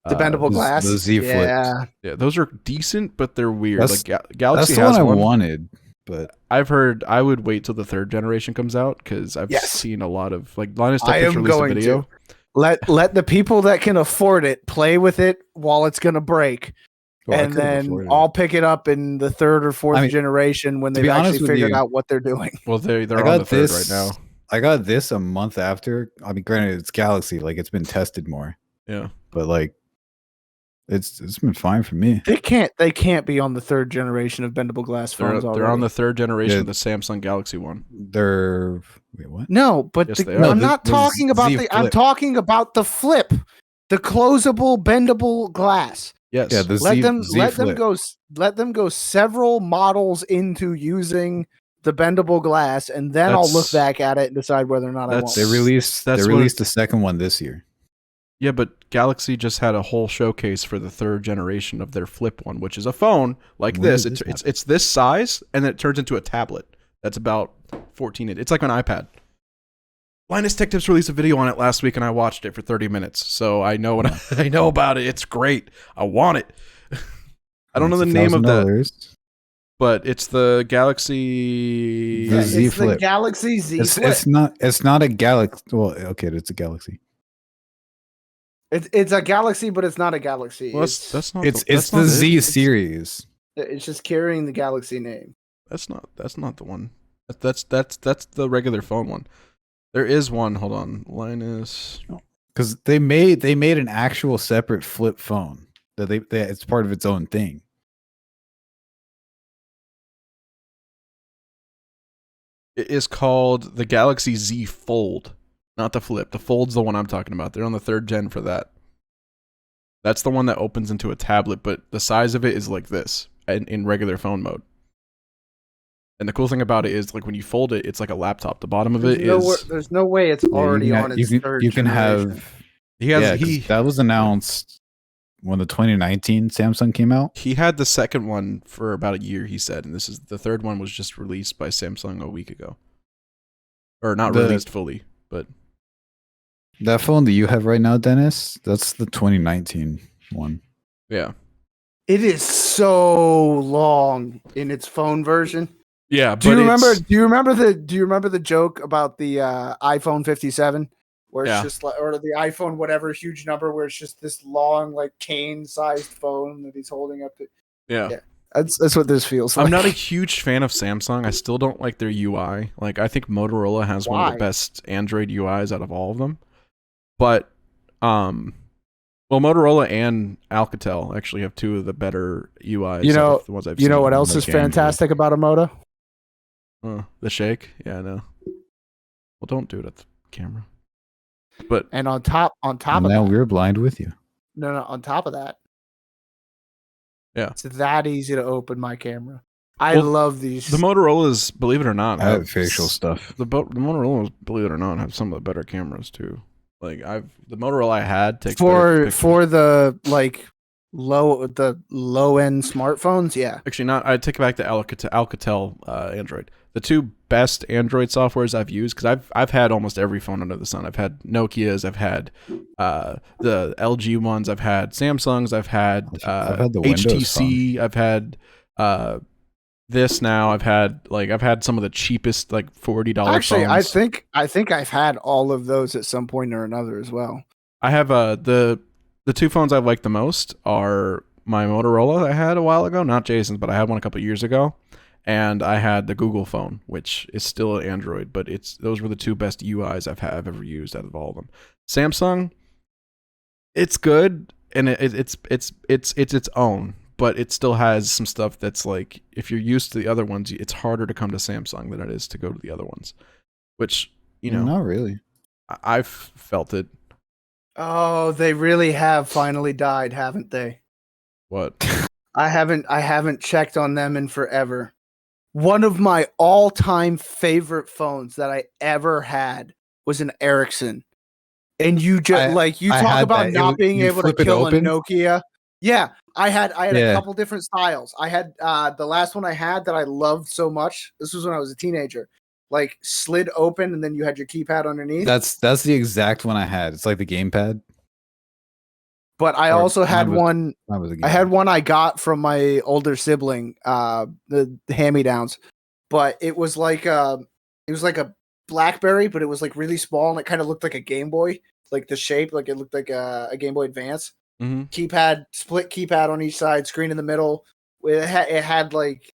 The bendable glass. The Z Flip. Yeah, those are decent, but they're weird. That's Galaxy the has one I one. wanted, but I've heard I would wait till the third generation comes out because I've seen a lot of like Linus Tech Tips released a video. Let the people that can afford it play with it while it's gonna break. Well, and then I'll pick it up in the third or fourth generation when they've actually figured out what they're doing. Well, they're on the third right now. I got this a month after. I mean, granted, it's Galaxy, like it's been tested more. Yeah, but like, it's been fine for me. They can't be on the third generation of bendable glass phones. They're on the third generation of the Samsung Galaxy one. Wait, what? No, but I'm not talking about I'm talking about the Flip, the closable bendable glass. Yes. Yeah, let them go several models into using the bendable glass, and then I'll look back at it and decide whether or not I want. They released the second one this year. Yeah, but Galaxy just had a whole showcase for the third generation of their Flip one, which is a phone like this. It's this size, and then it turns into a tablet that's about 14 inches. It's like an iPad. Linus Tech Tips released a video on it last week, and I watched it for 30 minutes, so I know I know about it. It's great. I want it. I don't know the name of that, but it's the Galaxy. The Z Flip. The Galaxy Z Flip. It's not a Galaxy. Well, okay, it's a Galaxy. It's a Galaxy, but it's not a Galaxy. Well, that's not. It's the Z series. It's just carrying the Galaxy name. That's not the one. That's the regular phone one. There is one. Hold on, Linus. Because they made an actual separate flip phone that they it's part of its own thing. It is called the Galaxy Z Fold, not the Flip. The Fold's the one I'm talking about. They're on the 3rd gen for that. That's the one that opens into a tablet, but the size of it is like this in regular phone mode. And the cool thing about it is, like, when you fold it, it's like a laptop. The bottom of it is. There's no way it's already on its third You can generation. have. That was announced when the 2019 Samsung came out. He had the second one for about a year, he said, and this is the third one was just released by Samsung a week ago. Or not released fully, but. That phone that you have right now, Dennis, that's the 2019 one. Yeah. It is so long in its phone version. Yeah, do you remember the joke about the iPhone 57 where it's just like, or the iPhone whatever huge number where it's just this long like cane-sized phone that he's holding up to. Yeah. That's what this feels like. I'm not a huge fan of Samsung. I still don't like their UI. Like, I think Motorola has one of the best Android UIs out of all of them. But well, Motorola and Alcatel actually have two of the better UIs. The ones I've seen. You know what else is fantastic about a Moto? The shake. Yeah, I know. Well, don't do it at the camera. But on top of that, now we're blind with you. No, on top of that, yeah, it's that easy to open my camera. I love these. The Motorola's, believe it or not, I have facial stuff. The Motorola's, believe it or not, have some of the better cameras too. Like the Motorola I had takes for the like low end smartphones. Yeah, actually not. I take it back to Alcatel Android. The two best Android softwares I've used, because I've had almost every phone under the sun. I've had Nokia's, I've had the LG ones, I've had Samsung's, I've had the HTC, I've had this now. I've had some of the cheapest, like $40 Actually, phones. I think I've had all of those at some point or another as well. I have the two phones I like the most are my Motorola I had a while ago, not Jason's, but I had one a couple years ago. And I had the Google phone, which is still Android, but those were the two best UIs I've ever used out of all of them. Samsung, it's good, and it's its own, but it still has some stuff that's like, if you're used to the other ones, it's harder to come to Samsung than it is to go to the other ones. Which, not really. I've felt it. Oh, they really have finally died, haven't they? What? I haven't checked on them in forever. One of my all-time favorite phones that I ever had was an Ericsson. And you just talk about not being able to kill a Nokia. Yeah, I had a couple different styles. I had the last one I had that I loved so much. This was when I was a teenager. Like slid open and then you had your keypad underneath. That's the exact one I had. It's like the gamepad. But I also had one. I had one I got from my older sibling, the hand-me-downs. But it was like a BlackBerry, but it was like really small and it kind of looked like a Game Boy, like the shape, like it looked like a Game Boy Advance. Mm-hmm. Keypad, split keypad on each side, screen in the middle. It had like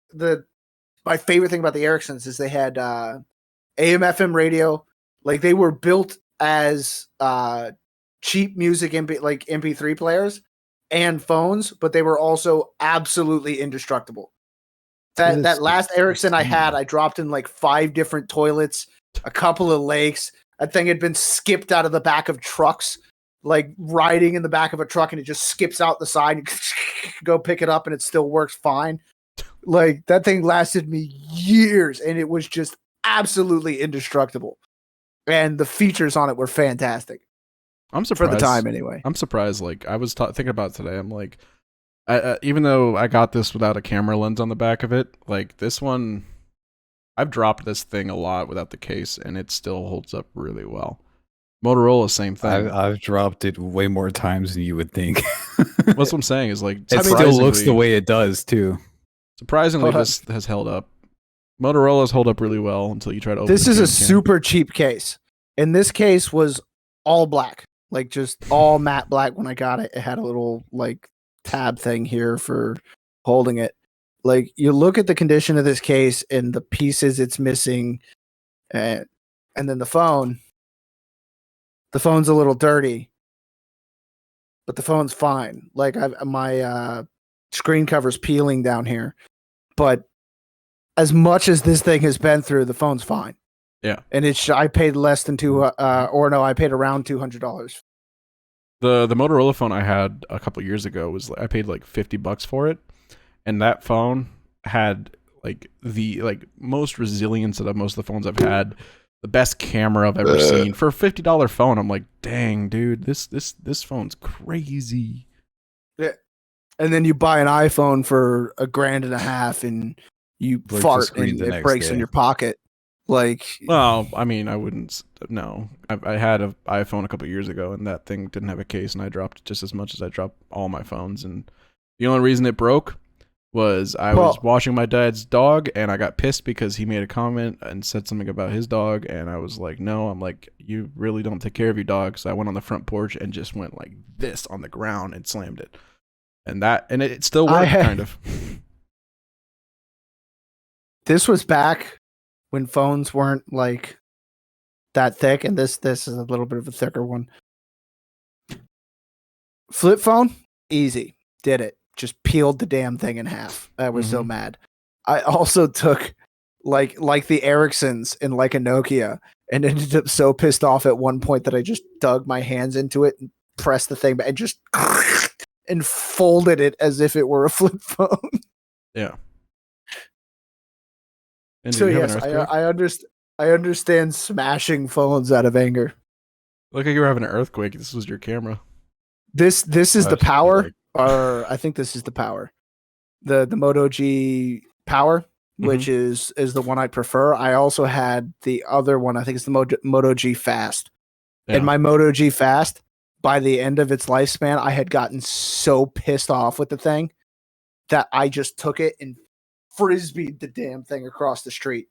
my favorite thing about the Ericssons is they had AM/FM radio. Like they were built as cheap music MP3 players and phones, but they were also absolutely indestructible. That last Ericsson I had, I dropped in like 5 different toilets, a couple of lakes. That thing had been skipped out of the back of trucks, like riding in the back of a truck, and it just skips out the side. You go pick it up, and it still works fine. Like that thing lasted me years, and it was just absolutely indestructible. And the features on it were fantastic. I'm surprised for the time, anyway. I'm surprised. Like I was thinking about today, I'm like, even though I got this without a camera lens on the back of it, like this one, I've dropped this thing a lot without the case, and it still holds up really well. Motorola, same thing. I've dropped it way more times than you would think. That's what I'm saying is like it still looks the way it does too. Surprisingly, this has held up. Motorola's hold up really well until you try to open this is a super cheap case. And this case was all black. Like just all matte black when I got it. It had a little like tab thing here for holding it. Like you look at the condition of this case and the pieces it's missing, and then the phone. the phone's a little dirty, but the phone's fine. Like my screen cover's peeling down here, but as much as this thing has been through, the phone's fine. Yeah, and I paid less than I paid around $200. The Motorola phone I had a couple years ago I paid like $50 for it, and that phone had like the most resilience of most of the phones I've had, the best camera I've ever seen for a $50 phone. I'm like, dang, dude, this phone's crazy. Yeah, and then you buy an iPhone for $1,500 and you Breaks fart and it breaks in your pocket. Like, well, I mean, I wouldn't. No, I had an iPhone a couple years ago, and that thing didn't have a case, and I dropped just as much as I drop all my phones. And the only reason it broke was I was washing my dad's dog, and I got pissed because he made a comment and said something about his dog, and I was like, no, I'm like, you really don't take care of your dog. So I went on the front porch and just went like this on the ground and slammed it, and it still worked, kind of. This was back when phones weren't like that thick, and this is a little bit of a thicker one. Flip phone, easy, did it. Just peeled the damn thing in half. I was so mad. I also took like the Ericssons and like a Nokia, and ended up so pissed off at one point that I just dug my hands into it and pressed the thing back and just and folded it as if it were a flip phone. Yeah. And so yes, I understand smashing phones out of anger. Look like you were having an earthquake. This was your camera. This is the power, or I think this is the power. The Moto G Power, which is the one I prefer. I also had the other one. I think it's the Moto G Fast. Yeah. And my Moto G Fast, by the end of its lifespan, I had gotten so pissed off with the thing that I just took it and frisbeed the damn thing across the street,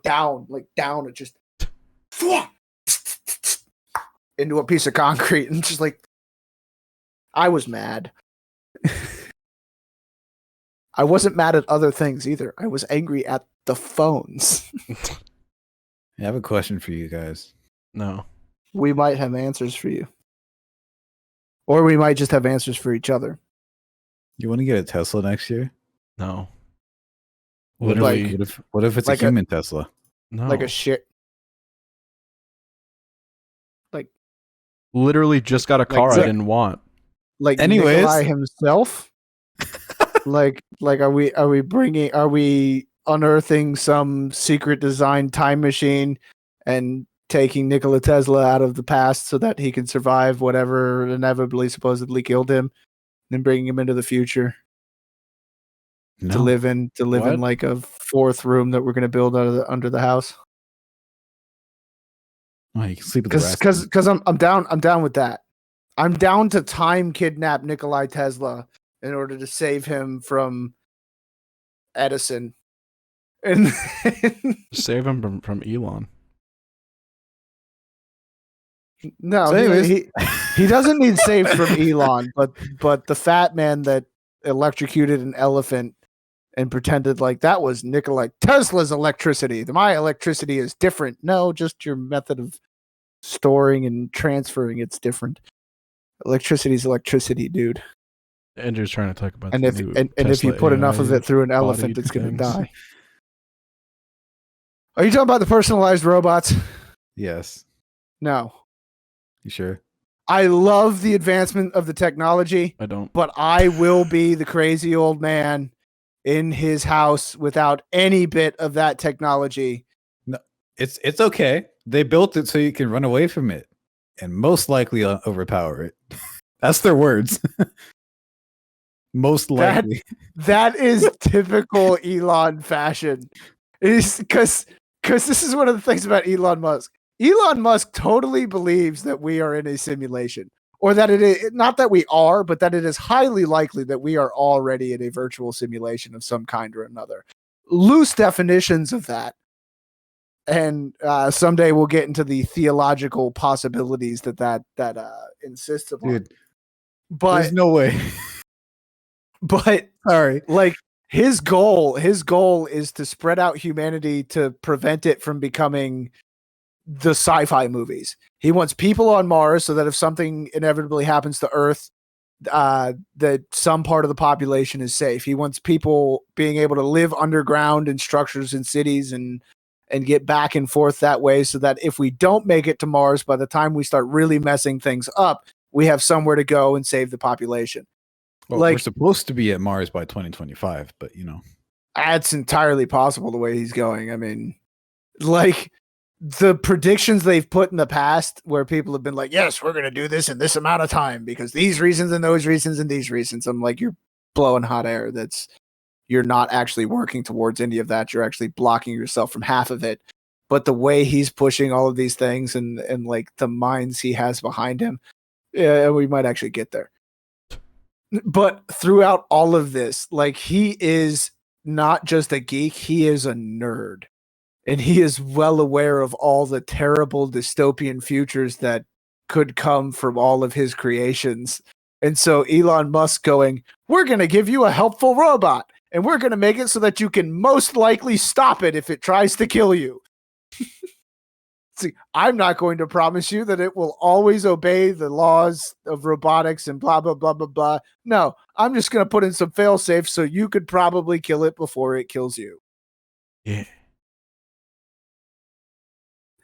down, it just into a piece of concrete, and just like, I was mad. I wasn't mad at other things either. I was angry at the phones. I have a question for you guys. No. We might have answers for you. Or we might just have answers for each other. You want to get a Tesla next year? No. What if it's like a human Tesla? No. Like a shit. Like, literally just got a car I didn't want. Like, anyways, Nikolai himself. like are we unearthing some secret design time machine and taking Nikola Tesla out of the past so that he can survive whatever inevitably supposedly killed him, and then bringing him into the future? No. To live in like a fourth room that we're going to build under the house. Oh, you can sleep with the rest. Because I'm down with that. I'm down to time kidnap Nikolai Tesla in order to save him from Edison, and save him from Elon. No, so he doesn't need saved from Elon, but the fat man that electrocuted an elephant and pretended like that was Nikola Tesla's electricity. My electricity is different. No, just your method of storing and transferring it's different. Electricity is electricity, dude. Andrew's trying to talk about and if you put enough of it through an elephant, it's going to die. Are you talking about the personalized robots? Yes. No. You sure? I love the advancement of the technology. I don't. But I will be the crazy old man in his house without any bit of that technology. No, it's okay. They built it so you can run away from it and most likely overpower it. That's their words. Most likely. That is typical Elon fashion. It is because this is one of the things about Elon Musk. Elon Musk totally believes that we are in a simulation, or that it is not that we are, but that it is highly likely that we are already in a virtual simulation of some kind or another. Loose definitions of that. And someday we'll get into the theological possibilities that insists upon. Dude, but there's no way. But sorry, like his goal is to spread out humanity to prevent it from becoming the sci-fi movies. He wants people on Mars so that if something inevitably happens to Earth, that some part of the population is safe. He wants people being able to live underground in structures in cities and get back and forth that way, so that if we don't make it to Mars, by the time we start really messing things up, we have somewhere to go and save the population. Well, we're supposed to be at Mars by 2025, but that's entirely possible the way he's going. I mean, like the predictions they've put in the past where people have been like, yes, we're going to do this in this amount of time because these reasons and those reasons and these reasons. I'm like, you're blowing hot air. You're not actually working towards any of that. You're actually blocking yourself from half of it. But the way he's pushing all of these things and like the minds he has behind him, yeah, we might actually get there. But throughout all of this, like, he is not just a geek, he is a nerd. And he is well aware of all the terrible dystopian futures that could come from all of his creations. And so Elon Musk going, we're going to give you a helpful robot, and we're going to make it so that you can most likely stop it if it tries to kill you. See, I'm not going to promise you that it will always obey the laws of robotics and blah, blah, blah, blah, blah. No, I'm just going to put in some fail safes so you could probably kill it before it kills you. Yeah.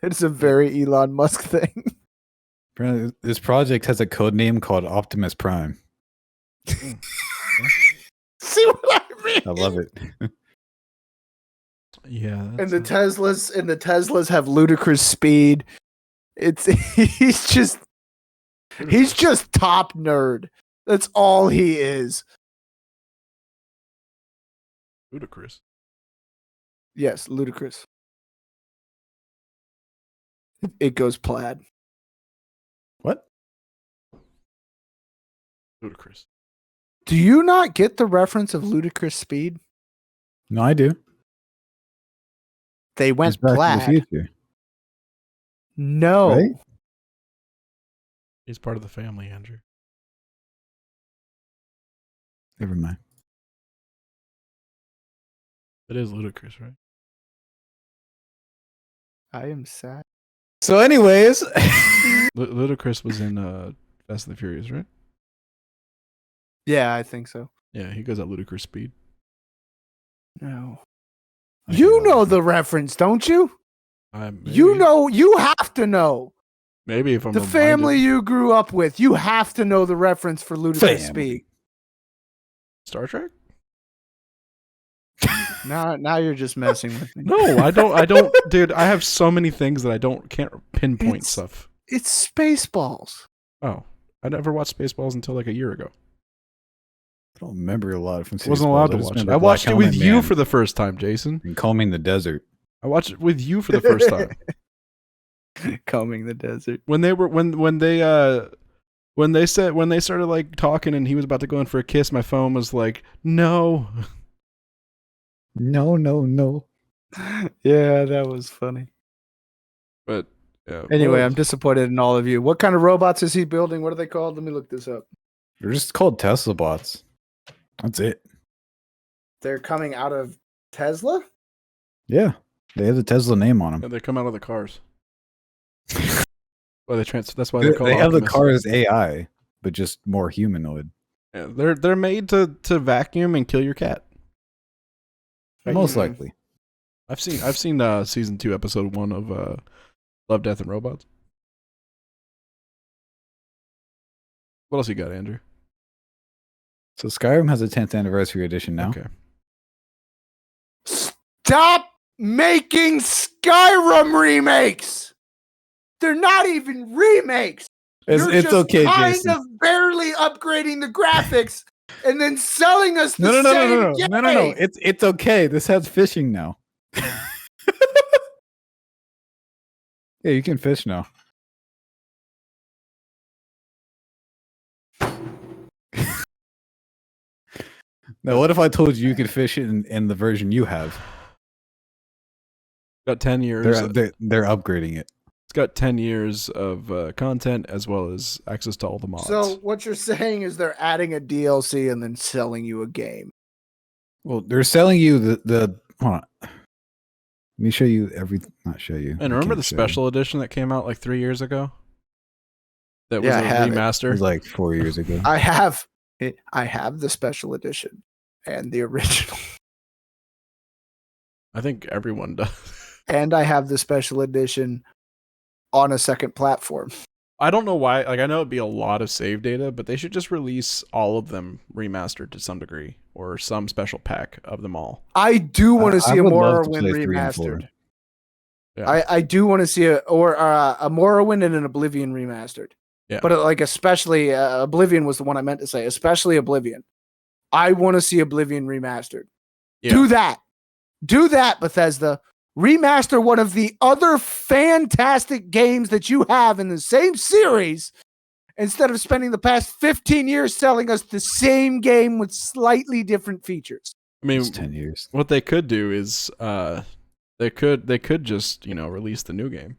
It's a very Elon Musk thing. This project has a code name called Optimus Prime. See what I mean? I love it. Yeah. And the Teslas have ludicrous speed. He's just top nerd. That's all he is. Ludicrous. Yes, ludicrous. It goes plaid. What? Ludicrous. Do you not get the reference of ludicrous speed? No, I do. They went It's Back plaid. to the Future. No. Right? He's part of the family, Andrew. Never mind. It is ludicrous, right? I am sad. So, anyways, Ludacris was in Fast and the Furious, right? Yeah, I think so. Yeah, he goes at ludicrous speed. No. You know the reference, don't you? You know, you have to know. Maybe if I'm the family you grew up with, you have to know the reference for ludicrous speed. Star Trek? Now you're just messing with me. No, I don't, dude. I have so many things that can't pinpoint stuff. It's Spaceballs. Oh, I never watched Spaceballs until like a year ago. I don't remember a lot from Spaceballs. Wasn't allowed to watch it. I watched it with you for the first time, Jason. And Combing the Desert. I watched it with you for the first time. Combing the Desert. When they started like talking and he was about to go in for a kiss, my phone was like, no. No. Yeah, that was funny. But yeah. Anyway, I'm disappointed in all of you. What kind of robots is he building? What are they called? Let me look this up. They're just called Tesla bots. That's it. They're coming out of Tesla? Yeah. They have the Tesla name on them. Yeah, they come out of the cars. Well, that's why they're called. They have Optimus. the cars AI, but just more humanoid. Yeah, they're made to vacuum and kill your cat. Most likely. I've seen season 2, episode 1 of Love, Death, and Robots. What else you got, Andrew? So Skyrim has a 10th anniversary edition now. Okay. Stop making Skyrim remakes. They're not even remakes. It's just okay, kind Jason. of barely upgrading the graphics and then selling us the same game. No. It's okay. This has fishing now. Yeah, you can fish now. Now, what if I told you could fish it in the version you have? Got 10 years. They're upgrading it. It's got 10 years of content as well as access to all the mods. So what you're saying is they're adding a DLC and then selling you a game. Well, they're selling you the hold on. Let me show you not show you. And remember the special edition that came out like 3 years ago? That was a remaster? It was like 4 years ago. I have the special edition and the original. I think everyone does. And I have the special edition on a second platform. I don't know why. Like, I know it'd be a lot of save data, but they should just release all of them remastered to some degree, or some special pack of them all. I do want to see a Morrowind remastered. Yeah. I do want to see a Morrowind and an Oblivion remastered. Yeah. But like especially Oblivion was the one I meant to say. Especially Oblivion. I want to see Oblivion remastered. Yeah. Do that, Bethesda. Remaster one of the other fantastic games that you have in the same series instead of spending the past 15 years selling us the same game with slightly different features. I mean, it's 10 years. What they could do is they could just, release the new game.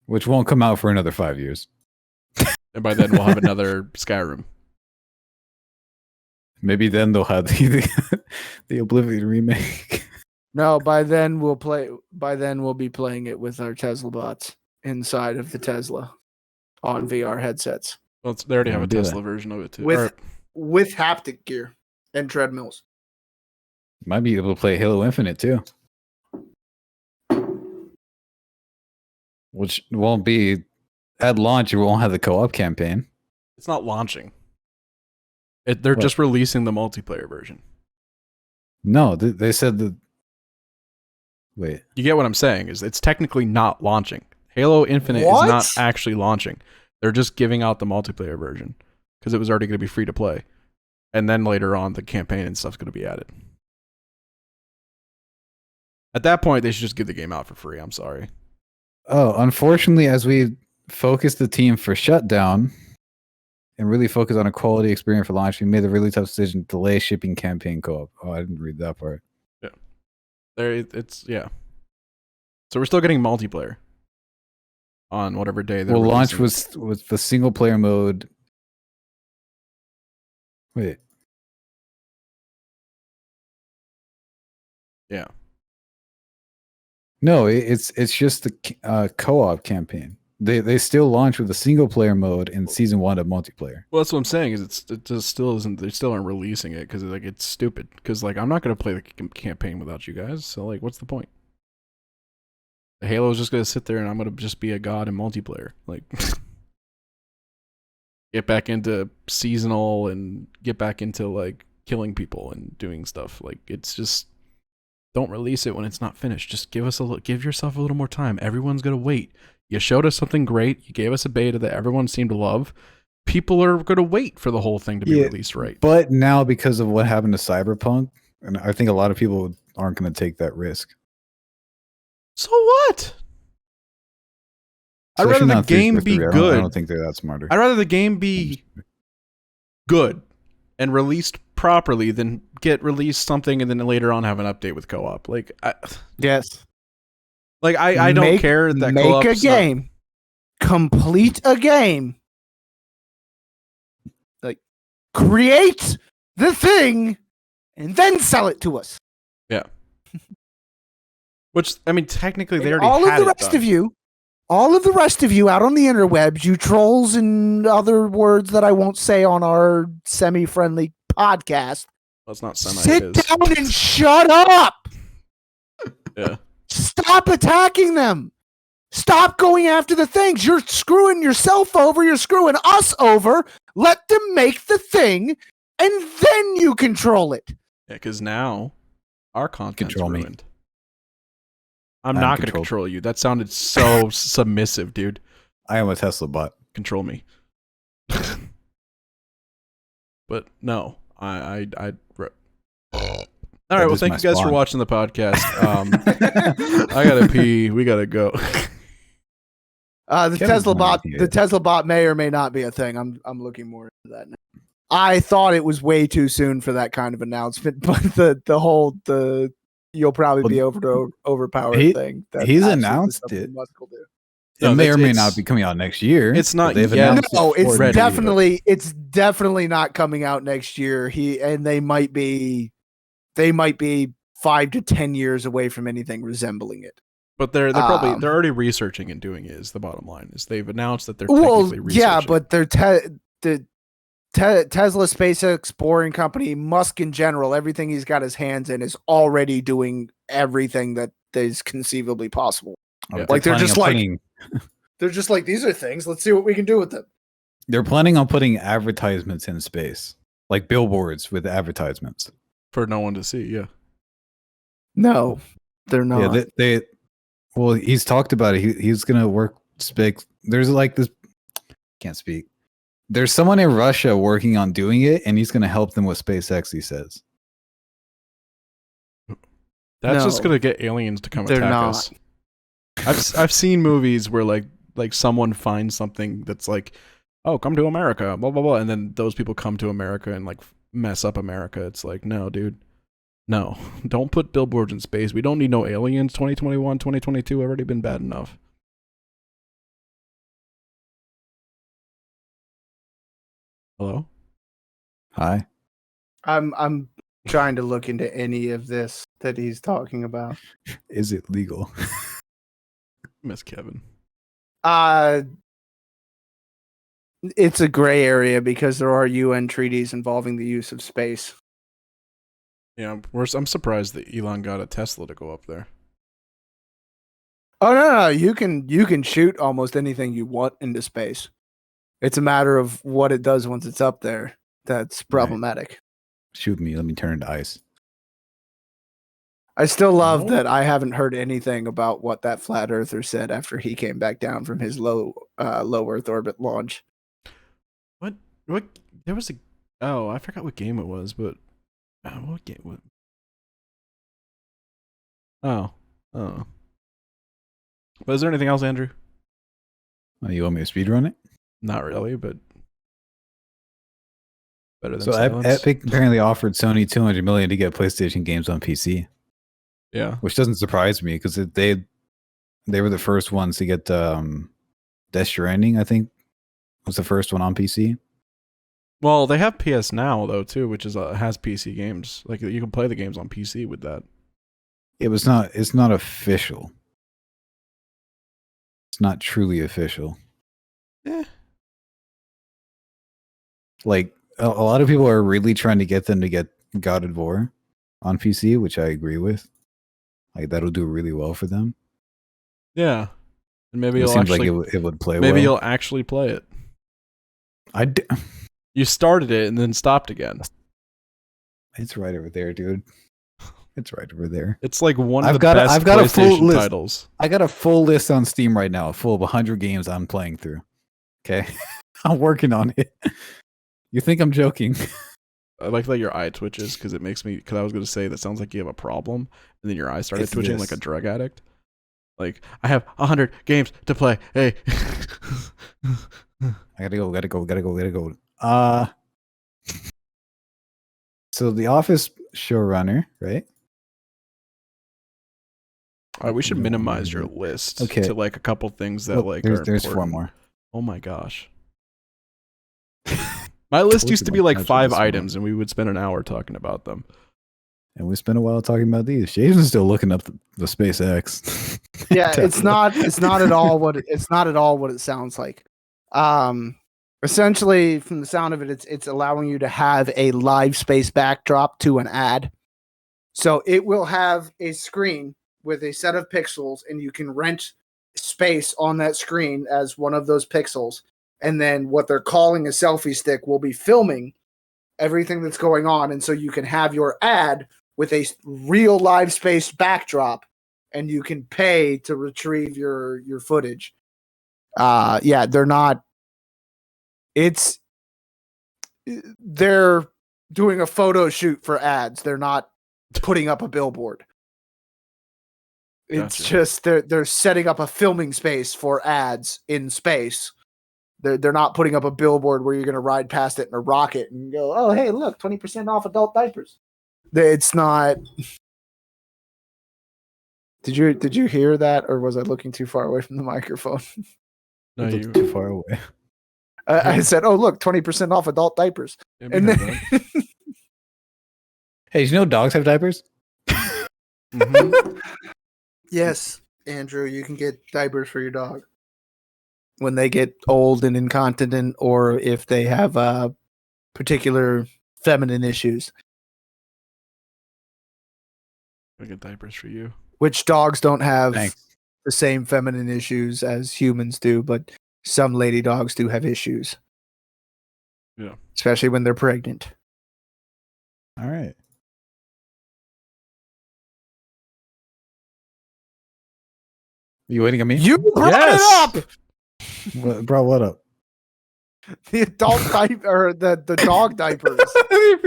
Which won't come out for another 5 years. And by then we'll have another Skyrim. Maybe then they'll have the Oblivion remake. No, by then we'll be playing it with our Tesla bots inside of the Tesla on VR headsets. Well, they already have a Tesla version of it too. With haptic gear and treadmills. Might be able to play Halo Infinite too. Which won't be at launch. You won't have the co-op campaign. It's not launching. They're just releasing the multiplayer version. No, they said that. Wait. You get what I'm saying? Is it's technically not launching. Halo Infinite is not actually launching. They're just giving out the multiplayer version because it was already going to be free to play, and then later on the campaign and stuff's going to be added. At that point, they should just give the game out for free. I'm sorry. Oh, unfortunately, as we focus the team for shutdown and really focus on a quality experience for launch, we made the really tough decision to delay shipping campaign co-op. Oh, I didn't read that part. Yeah. So we're still getting multiplayer on whatever day they're launch was the single player mode. Wait. Yeah. No, it's just the co-op campaign. They still launch with a single player mode in season 1 of multiplayer. Well, that's what I'm saying. It just still isn't. They still aren't releasing it because it's stupid. Because I'm not gonna play the campaign without you guys. So what's the point? Halo's just gonna sit there and I'm gonna just be a god in multiplayer. Get back into seasonal and get back into killing people and doing stuff. It's just. Don't release it when it's not finished. Just give yourself a little more time. Everyone's gonna wait. You showed us something great. You gave us a beta that everyone seemed to love. People are gonna wait for the whole thing to be released right. But now, because of what happened to Cyberpunk, and I think a lot of people aren't gonna take that risk. So what? I'd rather the game be good. I don't think they're that smarter. I'd rather the game be good and released properly than get released something and then later on have an update with co-op. Yes. I don't care that make a game, complete a game, create the thing, and then sell it to us. Yeah. Which technically they already all had of the rest done. of you. All of the rest of you out on the interwebs, you trolls and other words that I won't say on our semi-friendly podcast. Well, it's not semi. Sit down and shut up. Yeah. Stop attacking them. Stop going after the things. You're screwing yourself over. You're screwing us over. Let them make the thing, and then you control it. Yeah, because now our content's ruined. Me. I'm not going to control you. That sounded so submissive, dude. I am a Tesla bot. Control me. But no, I all right, well, thank you guys for watching the podcast. I gotta pee. We gotta go. The Tesla bot may or may not be a thing. I'm looking more into that now. I thought it was way too soon for that kind of announcement, but the you'll probably be overpowered thing. He's announced it. It may or may not be coming out next year. It's not yet. No, it's definitely not coming out next year. They might be 5 to 10 years away from anything resembling it. But they're already researching and doing it. Is the bottom line is they've announced that they're technically researching. Yeah, but they're the Tesla, SpaceX, Boring Company, Musk in general, everything he's got his hands in is already doing everything that is conceivably possible. Yeah. Like they're just like these are things. Let's see what we can do with them. They're planning on putting advertisements in space, like billboards with advertisements for no one to see. Yeah. No, they're not. Yeah, they well, he's talked about it. He's gonna work space. There's like this. Can't speak. There's someone in Russia working on doing it, and he's gonna help them with SpaceX. He says. That's just gonna get aliens to come attack us. I've seen movies where like someone finds something that's like, oh, come to America, blah blah blah, and then those people come to America and like mess up America. It's like, no, dude. No, don't put billboards in space. We don't need no aliens. 2021, 2022 already been bad enough. Hello? Hi. I'm trying to look into any of this that he's talking about. Is it legal? Miss Kevin. It's a gray area because there are UN treaties involving the use of space. Yeah, I'm surprised that Elon got a Tesla to go up there. Oh no, you can shoot almost anything you want into space. It's a matter of what it does once it's up there. That's problematic. Right. Shoot me, let me turn into ice. I still love that I haven't heard anything about what that flat earther said after he came back down from his low Earth orbit launch. What there was I forgot what game it was, but what game? What? Oh. But is there anything else, Andrew? You want me to speedrun it? Not really, but better than so silence. Epic apparently offered Sony $200 million to get PlayStation games on PC. Yeah, which doesn't surprise me because they were the first ones to get Death Stranding. I think was the first one on PC. Well, they have PS Now though too, which is has PC games. Like you can play the games on PC with that. It's not official. It's not truly official. Eh. Like a lot of people are really trying to get them to get God of War on PC, which I agree with. Like that'll do really well for them. Yeah, and maybe it seems like it would play. Maybe well. you'll actually play it. You started it and then stopped again. It's right over there, dude. It's right over there. It's like one of the best PlayStation titles. I got a full list on Steam right now, full of 100 games I'm playing through. Okay, I'm working on it. You think I'm joking? I like that your eye twitches because it makes me. Because I was going to say that sounds like you have a problem, and then your eye started twitching like a drug addict. Like I have 100 games to play. Hey, I gotta go. So the Office showrunner, right? All right, we should minimize your list to like a couple things that there's 4 more. Oh my gosh. My list used to be like 5 items, and we would spend an hour talking about them. And we spent a while talking about these. Jason's still looking up the SpaceX. Yeah, it's not at all what it sounds like. Essentially, from the sound of it, it's allowing you to have a live space backdrop to an ad. So it will have a screen with a set of pixels, and you can rent space on that screen as one of those pixels. And then what they're calling a selfie stick will be filming everything that's going on. And so you can have your ad with a real live space backdrop, and you can pay to retrieve your footage. Yeah, they're doing a photo shoot for ads. They're not putting up a billboard. It's just they're setting up a filming space for ads in space. They're not putting up a billboard where you're going to ride past it in a rocket and go, oh, hey, look, 20% off adult diapers. It's not. Did you hear that, or was I looking too far away from the microphone? No, you were too far away. I said, oh, look, 20% off adult diapers. Yeah, and then hey, did you know dogs have diapers? Yes, Andrew, you can get diapers for your dog when they get old and incontinent, or if they have particular feminine issues. I get diapers for you. Which dogs don't have Thanks. the same feminine issues as humans do, but some lady dogs do have issues. Yeah. Especially when they're pregnant. All right. Are you waiting on me? You brought it up! Brought what up? The adult diaper, or the dog diapers.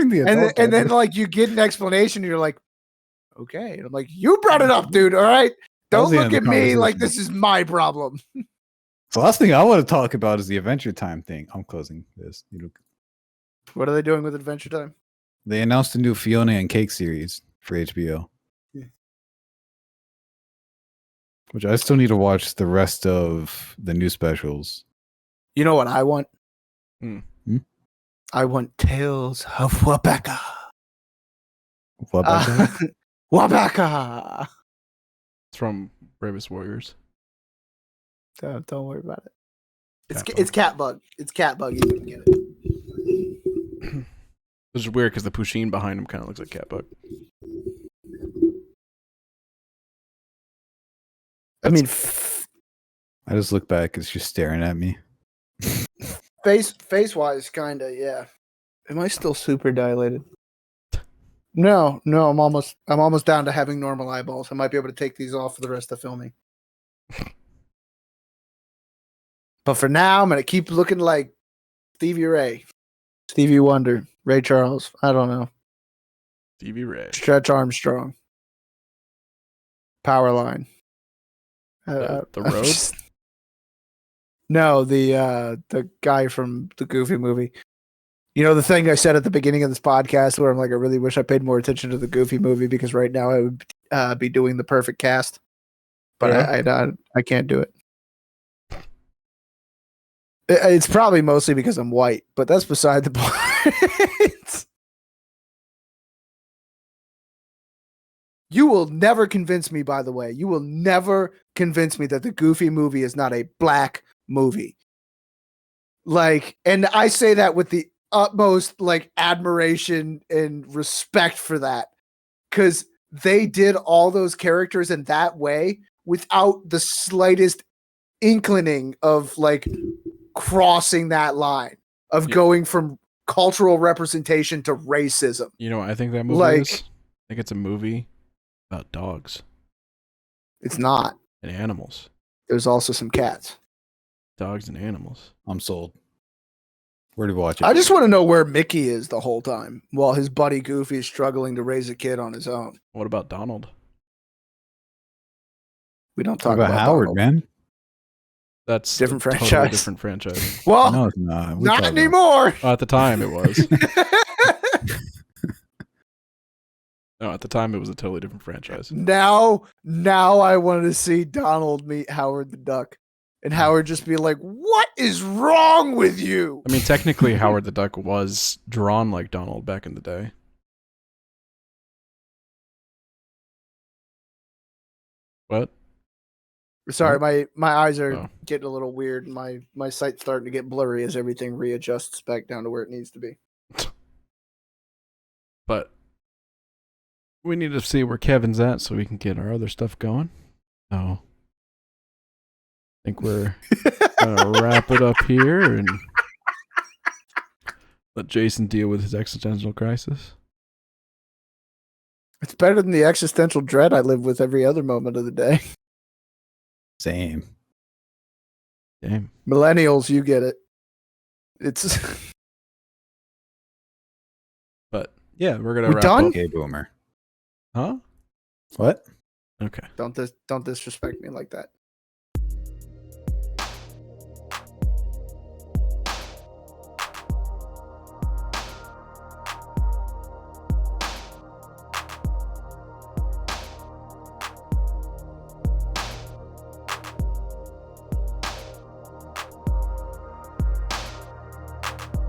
And then like you get an explanation and you're like, okay. And I'm like, you brought it up, dude. All right. Don't look at me like this is my problem. The last thing I want to talk about is the Adventure Time thing. I'm closing this. What are they doing with Adventure Time? They announced a new Fiona and Cake series for HBO. Yeah. Which I still need to watch the rest of the new specials. You know what I want? I want Tales of Wabaka. Wabaka. It's from Bravest Warriors. Don't worry about it. It's Catbug. It's Catbug. You can get it. Which is weird because the Pusheen behind him kind of looks like Catbug. I mean, I just look back. It's just staring at me. Face wise, kinda, yeah. Am I still super dilated? No, I'm almost down to having normal eyeballs. I might be able to take these off for the rest of filming. But for now, I'm gonna keep looking like Stevie Ray, Stevie Wonder, Ray Charles. I don't know. Stevie Ray, Stretch Armstrong, Powerline. The Road. No, the guy from the Goofy movie. You know the thing I said at the beginning of this podcast where I'm like, I really wish I paid more attention to the Goofy movie because right now I would be doing the perfect cast, but yeah. I can't do it. It's probably mostly because I'm white, but that's beside the point. You will never convince me, by the way. You will never convince me that the Goofy movie is not a black movie. Like, and I say that with the utmost like admiration and respect for that, because they did all those characters in that way without the slightest inclining of like crossing that line of going from cultural representation to racism. You know what I think that movie is? I think it's a movie about dogs. It's not. And animals. There's also some cats. Dogs and animals. I'm sold. Where do we watch it? I just want to know where Mickey is the whole time while his buddy Goofy is struggling to raise a kid on his own. What about Donald? We don't talk about Howard, Donald. man. That's different franchise. Totally different franchise. Well, no, it's not. Not anymore. At the time, it was. No, at the time, it was a totally different franchise. Now I wanted to see Donald meet Howard the Duck. And Howard just be like, what is wrong with you? I mean, technically, Howard the Duck was drawn like Donald back in the day. What? Sorry, my eyes are getting a little weird. My sight's starting to get blurry as everything readjusts back down to where it needs to be. But we need to see where Kevin's at so we can get our other stuff going. So I think we're gonna wrap it up here and let Jason deal with his existential crisis. It's better than the existential dread I live with every other moment of the day. Same. Damn. Millennials, you get it. It's. But yeah, we're gonna wrap done? up. Okay, boomer. Huh? What? Okay. Don't disrespect me like that.